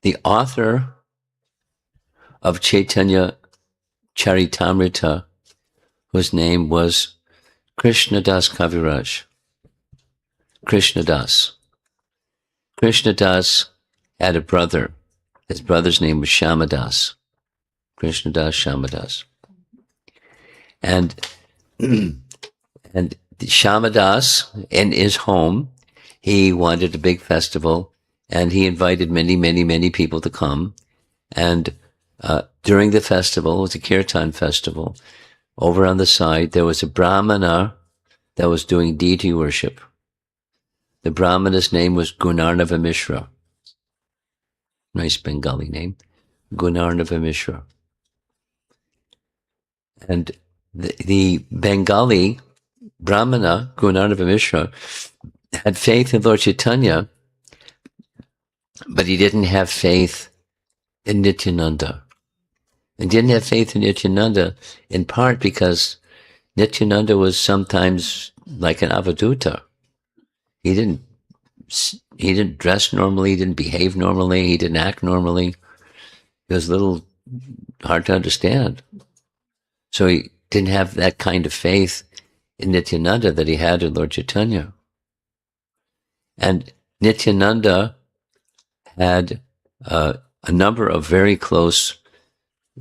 the author of Chaitanya Charitamrita, whose name was Krishnadas Kaviraj. Krishnadas. Krishnadas had a brother. His brother's name was Shamadas. Krishnadas Shamadas. And Shamadas, in his home, he wanted a big festival, and he invited many people to come. And during the festival, it was a Kirtan festival, over on the side, there was a Brahmana that was doing deity worship. The Brahmana's name was Gunarnava Mishra. Nice Bengali name. Gunarnava Mishra. And the Bengali Brahmana, Gunarnava Mishra, had faith in Lord Chaitanya, but he didn't have faith in Nityananda. And didn't have faith in Nityananda in part because Nityananda was sometimes like an avaduta. He didn't dress normally, he didn't behave normally, he didn't act normally. It was a little hard to understand. So he didn't have that kind of faith in Nityananda that he had in Lord Chaitanya. And Nityananda had a number of very close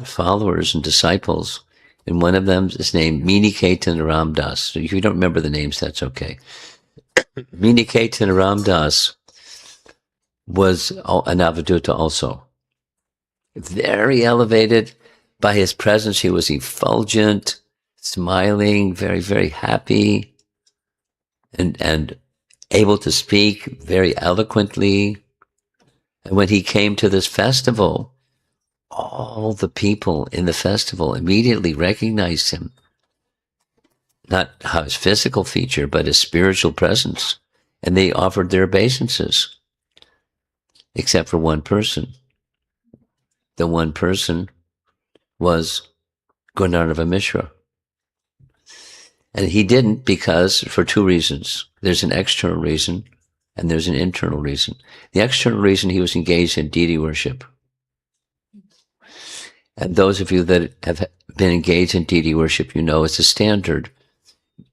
followers and disciples, and one of them is named Miniketan Ramdas. So if you don't remember the names, that's okay. Miniketan Ramdas was an avaduta also. Very elevated by his presence. He was effulgent, smiling, very happy, and able to speak very eloquently. And when he came to this festival, all the people in the festival immediately recognized him. Not his physical feature, but his spiritual presence. And they offered their obeisances, except for one person. The one person was Gurnarva Mishra. And he didn't because, for two reasons. There's an external reason and there's an internal reason. The external reason, he was engaged in deity worship. And those of you that have been engaged in deity worship, you know it's a standard.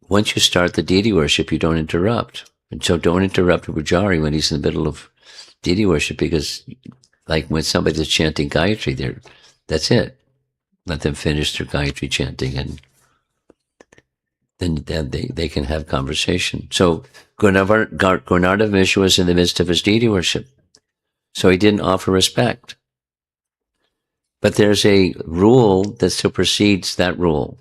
Once you start the deity worship, you don't interrupt. And so don't interrupt a Pujari when he's in the middle of deity worship, because like when somebody's chanting Gayatri, that's it. Let them finish their Gayatri chanting, and then they can have conversation. So Gurnarva Mishra was in the midst of his deity worship. So he didn't offer respect. But there's a rule that supersedes that rule.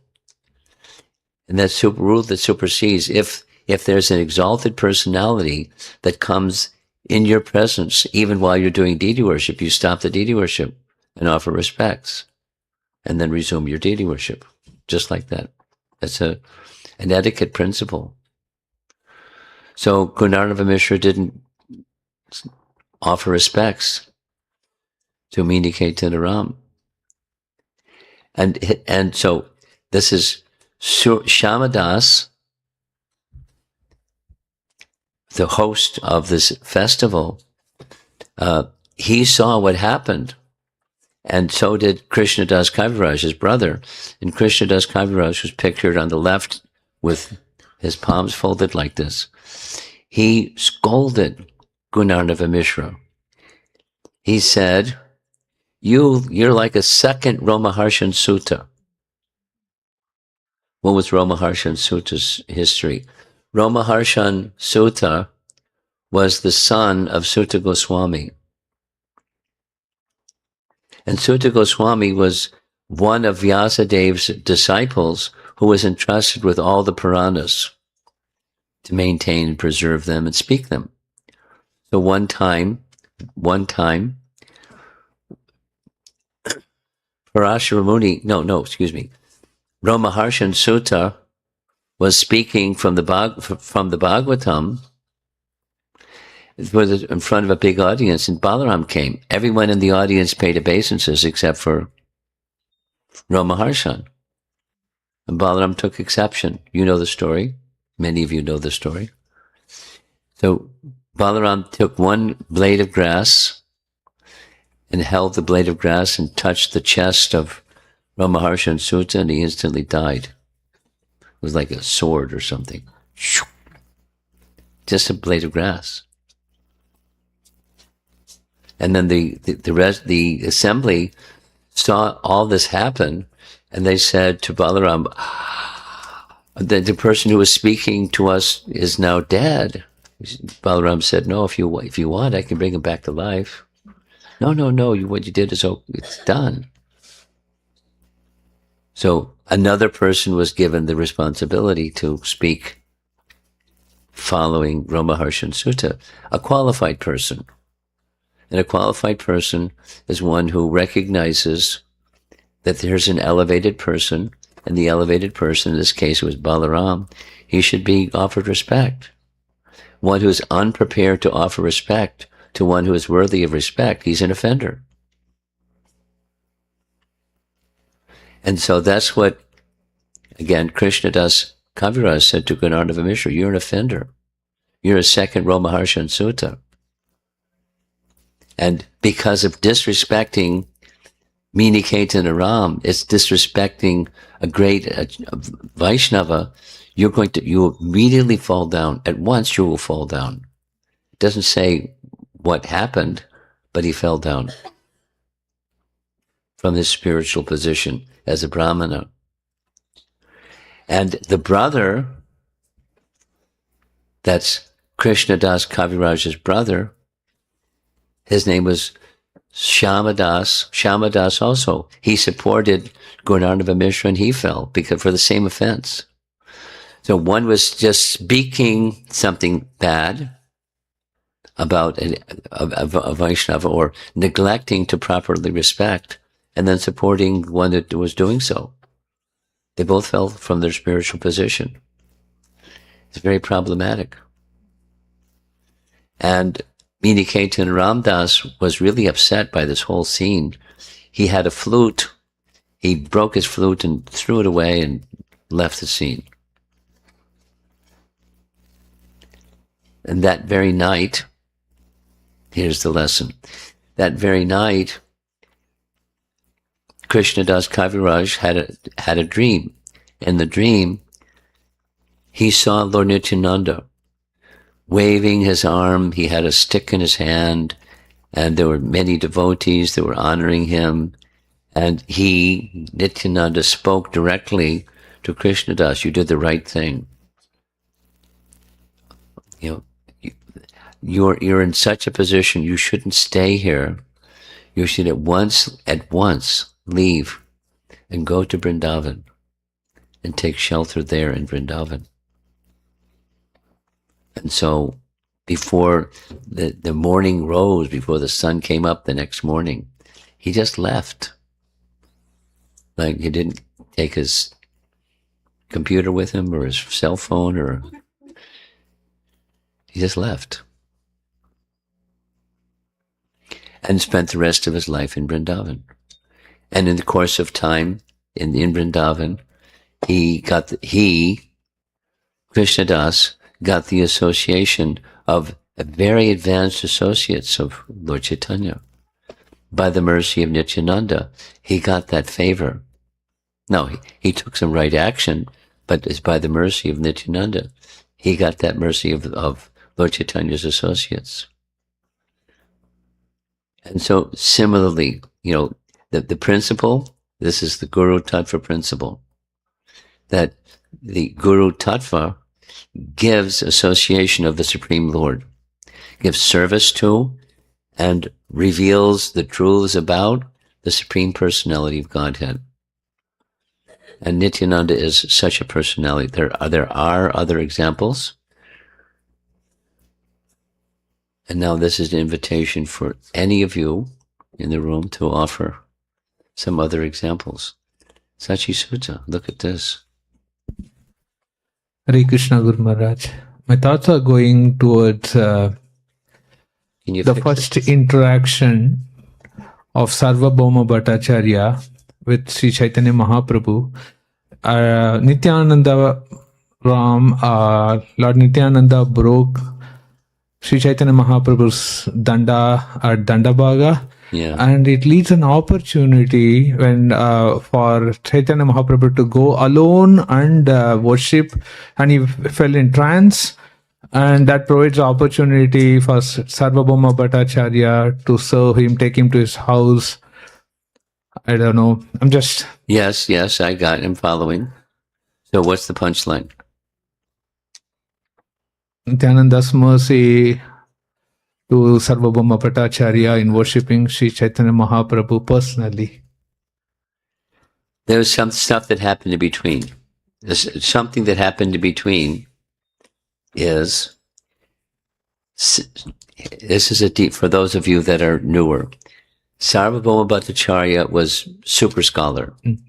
And that rule that supersedes, if there's an exalted personality that comes in your presence, even while you're doing deity worship, you stop the deity worship and offer respects, and then resume your deity worship, just like that. That's an etiquette principle. So Gurnarva Mishra didn't offer respects to Meena Ram. And so this is Shamadas, the host of this festival. He saw what happened, and so did Krishnadas Kaviraj, his brother. And Krishnadas Kaviraj was pictured on the left with his palms folded like this. He scolded Gurnarva Mishra. He said, You're like a second Romaharshan Sutta. What was Romaharshan Sutta's history? Romaharshan Sutta was the son of Sutta Goswami. And Sutta Goswami was one of Vyasadev's disciples who was entrusted with all the Puranas to maintain and preserve them and speak them. So one time, Parashara Muni, Romaharshan Sutta was speaking from the Bhagavatam in front of a big audience, and Balaram came. Everyone in the audience paid obeisances except for Romaharshan. And Balaram took exception. You know the story. Many of you know the story. So Balaram took one blade of grass and held the blade of grass and touched the chest of Romaharshan Sutta, and he instantly died. It was like a sword or something. Just a blade of grass. And then the assembly saw all this happen, and they said to Balaram, the person who was speaking to us is now dead. Balaram said, no, if you want, I can bring him back to life. No, what you did is, it's done. So another person was given the responsibility to speak following Romaharshan Sutta, a qualified person. And a qualified person is one who recognizes that there's an elevated person, and the elevated person, in this case was Balaram, he should be offered respect. One who is unprepared to offer respect to one who is worthy of respect, he's an offender. And so that's what, again, Krishnadas Kaviraj said to Gurnarva Mishra, you're an offender. You're a second Romaharshan Sutta. And because of disrespecting Meena Ram, it's disrespecting a great Vaishnava, you immediately fall down. At once you will fall down. It doesn't say what happened, but he fell down from his spiritual position as a Brahmana. And the brother, that's Krishnadas Kaviraj's brother, his name was Shamadas. Shamadas also, he supported Gurnarva Mishra, and he fell because for the same offense. So one was just speaking something bad about a Vaishnava, or neglecting to properly respect, and then supporting one that was doing so. They both fell from their spiritual position. It's very problematic. And Nityananda Ramdas was really upset by this whole scene. He had a flute. He broke his flute and threw it away and left the scene. And that very night, here's the lesson. That very night, Krishnadas Kaviraj had a dream. In the dream, he saw Lord Nityananda waving his arm. He had a stick in his hand, and there were many devotees that were honoring him. And Nityananda, spoke directly to Krishnadas, you did the right thing. You're in such a position, you shouldn't stay here. You should at once leave and go to Vrindavan and take shelter there in Vrindavan. And so before the morning rose, before the sun came up the next morning, he just left. Like, he didn't take his computer with him or his cell phone, he just left. And spent the rest of his life in Vrindavan. And in the course of time in Vrindavan, Krishnadas, got the association of very advanced associates of Lord Chaitanya. By the mercy of Nityananda, he got that favor. No, he took some right action, but it's by the mercy of Nityananda. He got that mercy of Lord Chaitanya's associates. And so similarly, the principle, this is the Guru Tattva principle, that the Guru Tattva gives association of the Supreme Lord, gives service to, and reveals the truths about the Supreme Personality of Godhead. And Nityananda is such a personality. There are other examples. And now this is an invitation for any of you in the room to offer some other examples. Sachi Sutta, look at this. Hare Krishna Guru Maharaj. My thoughts are going towards the first interaction of Sarvabhauma Bhattacharya with Sri Chaitanya Mahaprabhu. Nityananda Lord Nityananda broke Sri Chaitanya Mahaprabhu's danda at Dandabhaga. Yeah. And it leads an opportunity when for Chaitanya Mahaprabhu to go alone and worship, and he fell in trance, and that provides opportunity for Sarvabhauma Bhattacharya to serve him, take him to his house. I don't know. I'm just... Yes, I got him following. So what's the punchline? Nityananda's mercy to Sarvabhauma Bhattacharya in worshipping Sri Chaitanya Mahaprabhu personally. There was some stuff that happened in between. Something that happened in between is, this is a deep, for those of you that are newer, Sarvabhauma Bhattacharya was super scholar. Mm.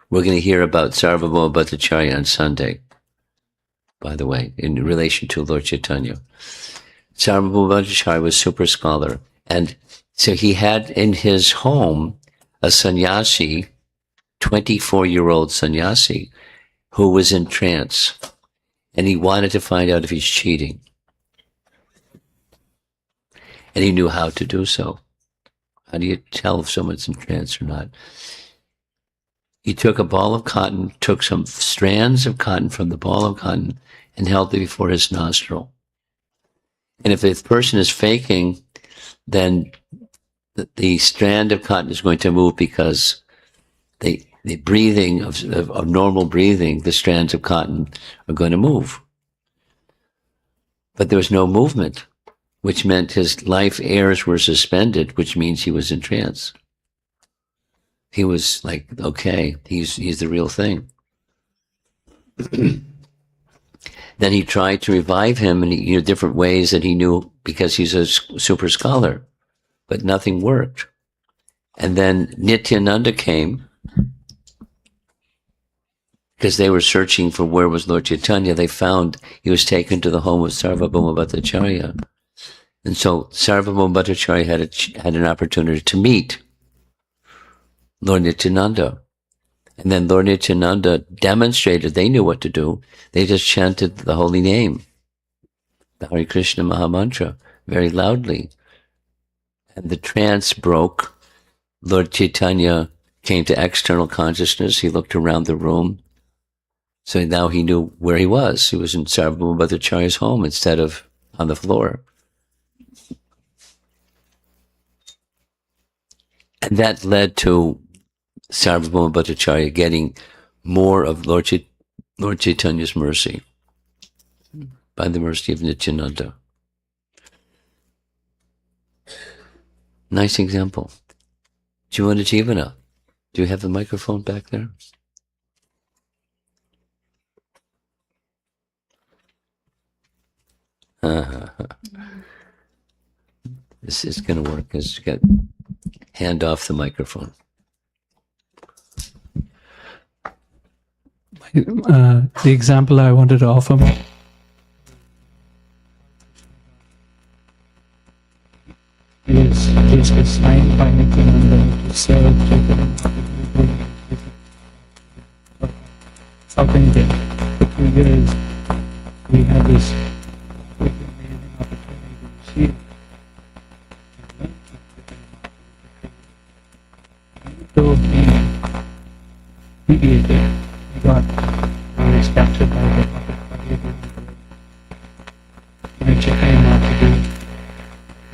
We're going to hear about Sarvabhauma Bhattacharya on Sunday, by the way, in relation to Lord Chaitanya. Sarvabhauma Bhattacharya was super scholar. And so he had in his home a sannyasi, 24-year-old sannyasi, who was in trance. And he wanted to find out if he's cheating. And he knew how to do so. How do you tell if someone's in trance or not? He took a ball of cotton, took some strands of cotton from the ball of cotton, and held it before his nostril. And if the person is faking, then the strand of cotton is going to move because the breathing of normal breathing, the strands of cotton are going to move. But there was no movement, which meant his life airs were suspended, which means he was in trance. He was like, okay, he's the real thing. Then he tried to revive him in different ways that he knew, because he's a super scholar, but nothing worked. And then Nityananda came because they were searching for where was Lord Chaitanya. They found he was taken to the home of Sarvabhauma Bhattacharya. And so Sarvabhauma Bhattacharya had an opportunity to meet Lord Nityananda. And then Lord Nityananda demonstrated they knew what to do. They just chanted the holy name, the Hare Krishna Mahamantra, very loudly. And the trance broke. Lord Chaitanya came to external consciousness. He looked around the room. So now he knew where he was. He was in Sarvabhauma Bhattacharya's home instead of on the floor. And that led to Sarvabhauma Bhattacharya getting more of Lord Chaitanya's mercy by the mercy of Nityananda. Nice example. Jivana Jivana, do you have the microphone back there? This is going to work. Just got hand off the microphone. The example I wanted to offer is assigned by Nityananda to serve South India. For 2 years, we had this amazing opportunity to see it. He told me, mediated, he got very captured by the puppet party. And check him out to do,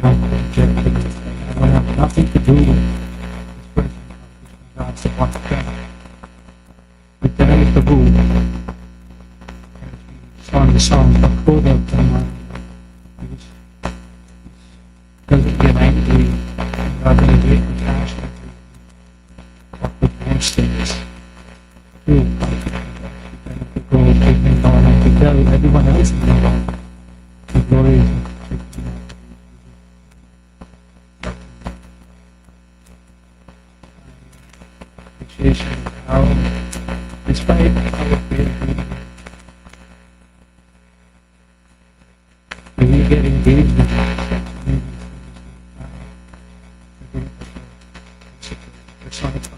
not to object to this thing. I want to have nothing to do with this person. That's the one thing. With the name of the book, on the song, the code of the mind, doesn't get angry, rather than very compassionate with most things. You go taking down and to tell everyone else in the world the glory of appreciation of how, despite our failure, when we get engaged with personified.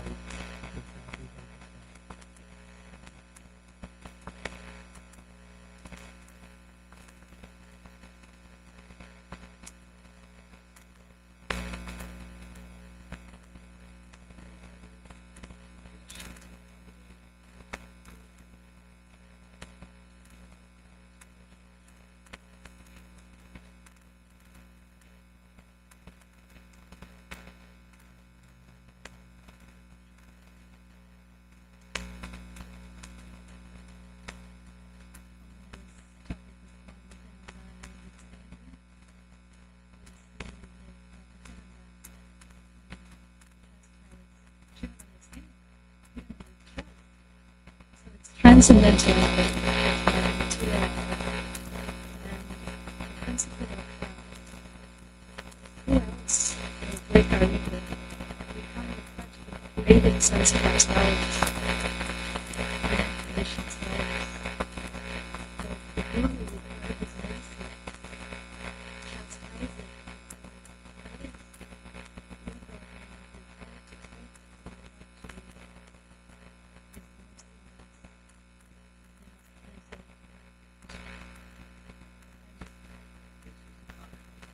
Transcendental who else can break our ego? We come with such a created sense of ourselves, conditions lives. So the beauty of life is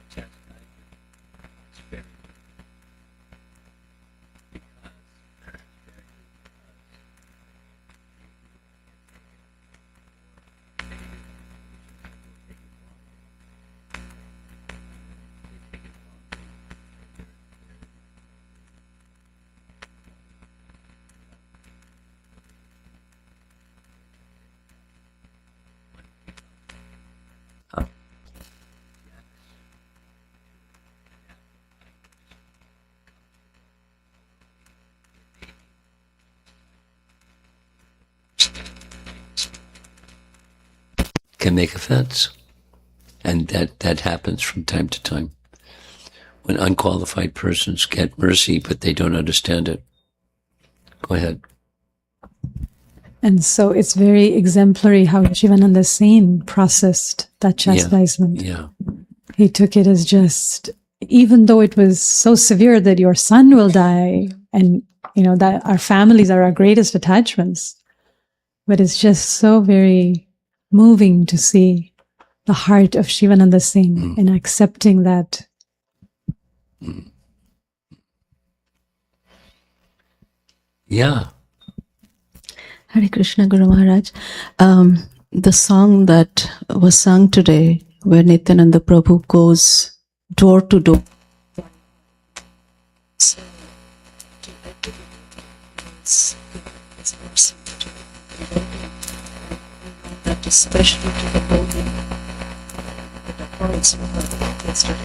mercy, chastising. That is can make offense. And that happens from time to time. when unqualified persons get mercy, but they don't understand it. Go ahead. And so it's very exemplary how Jivananda Sen processed that chastisement. Yeah. He took it as just, even though it was so severe that your son will die, and that our families are our greatest attachments, but it's just so very moving to see the heart of Shivananda Sen in accepting that. Yeah. Hare Krishna, Guru Maharaj. The song that was sung today, where Nityananda Prabhu goes door to door, that especially to the holy that appoints yesterday.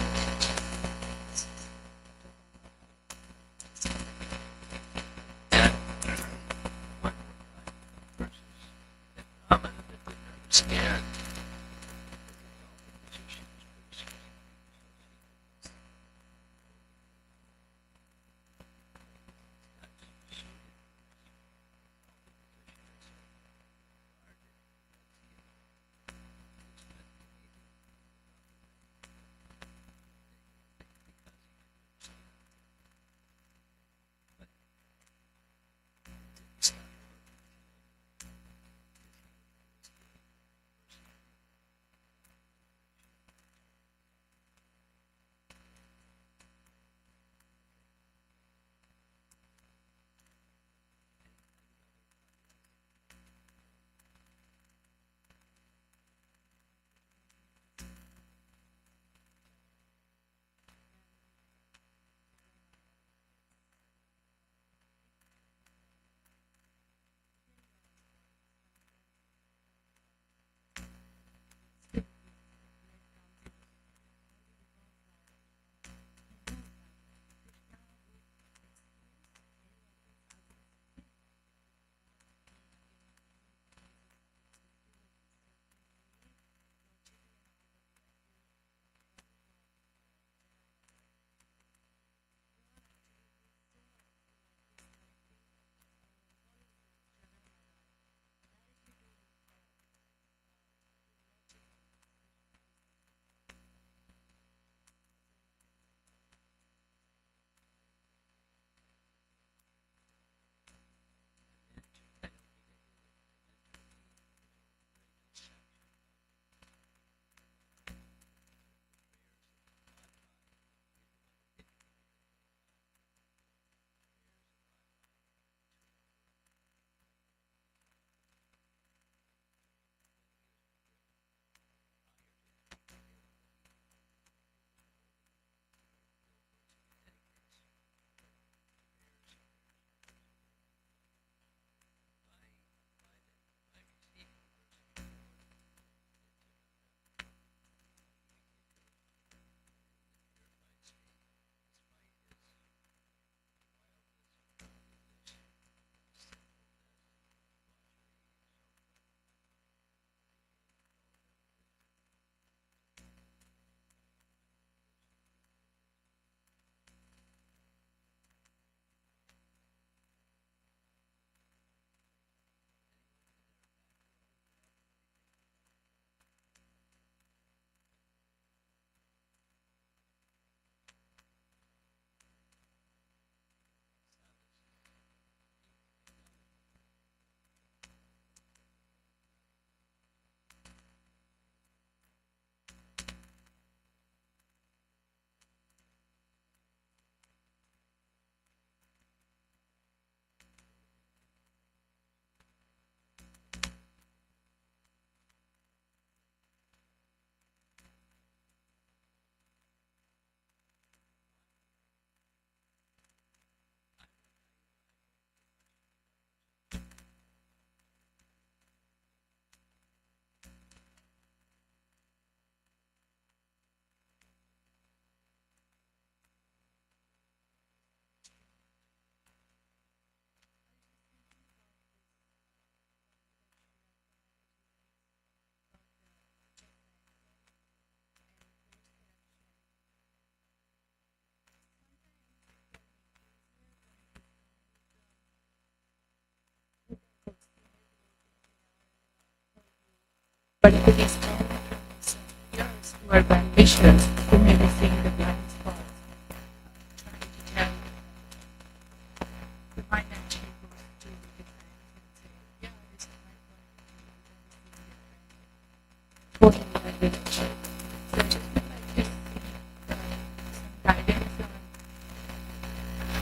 But if it is ears who are blind visuals, who may be seeing the blind spots, trying to tell, the mind actually goes to the defense and say, yeah, this is my point of view, both in that direction. So just would like to see some guidance on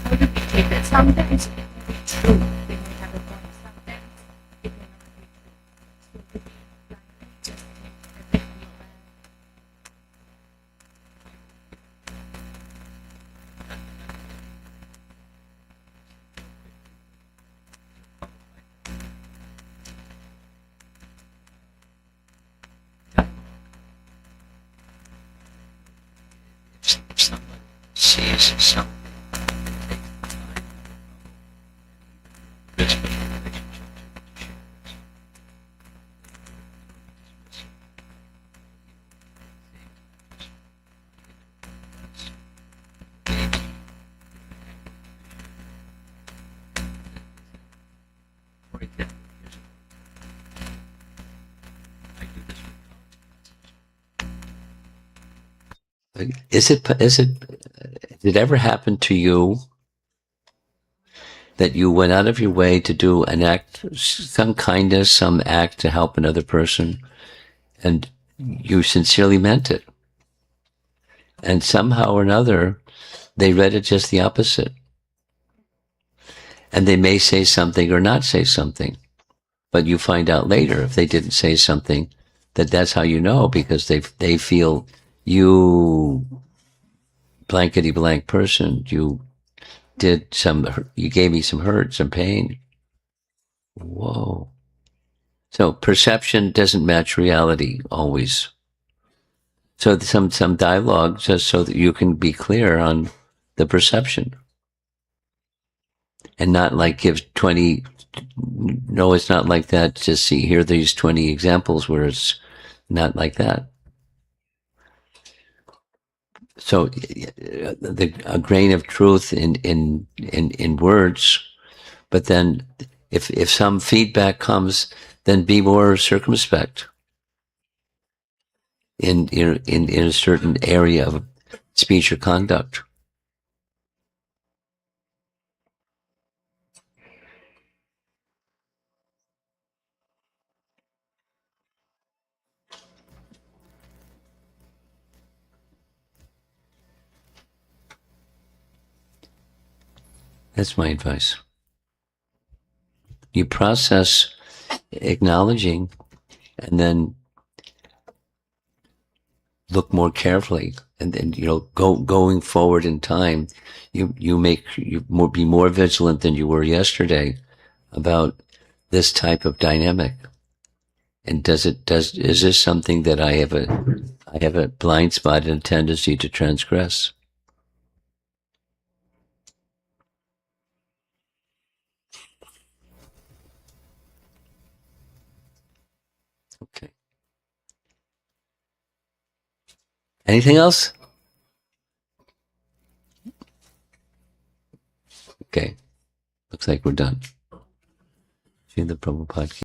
how do we take that. Sometimes it may be true, they may have a point, sometimes it may not be true. So to be blind just make everything bad. If someone sees something, this relationship for example, I do this did it ever happen to you that you went out of your way to do an act, some kindness, some act to help another person, and you sincerely meant it, and somehow or another they read it just the opposite, and they may say something or not say something, but you find out later if they didn't say something that that's how you know, because they feel you blankety blank person, you gave me some hurt, some pain. Whoa. So perception doesn't match reality always. So some dialogue just so that you can be clear on the perception. And not like give 20, no, it's not like that. Just see, here are these 20 examples where it's not like that. So a grain of truth in words, but then if some feedback comes, then be more circumspect in a certain area of speech or conduct. That's my advice. You process acknowledging and then look more carefully, and then going forward in time, you be more vigilant than you were yesterday about this type of dynamic. And is this something that I have a blind spot and a tendency to transgress? Okay. Anything else? Okay. Looks like we're done. See the Prabhupada.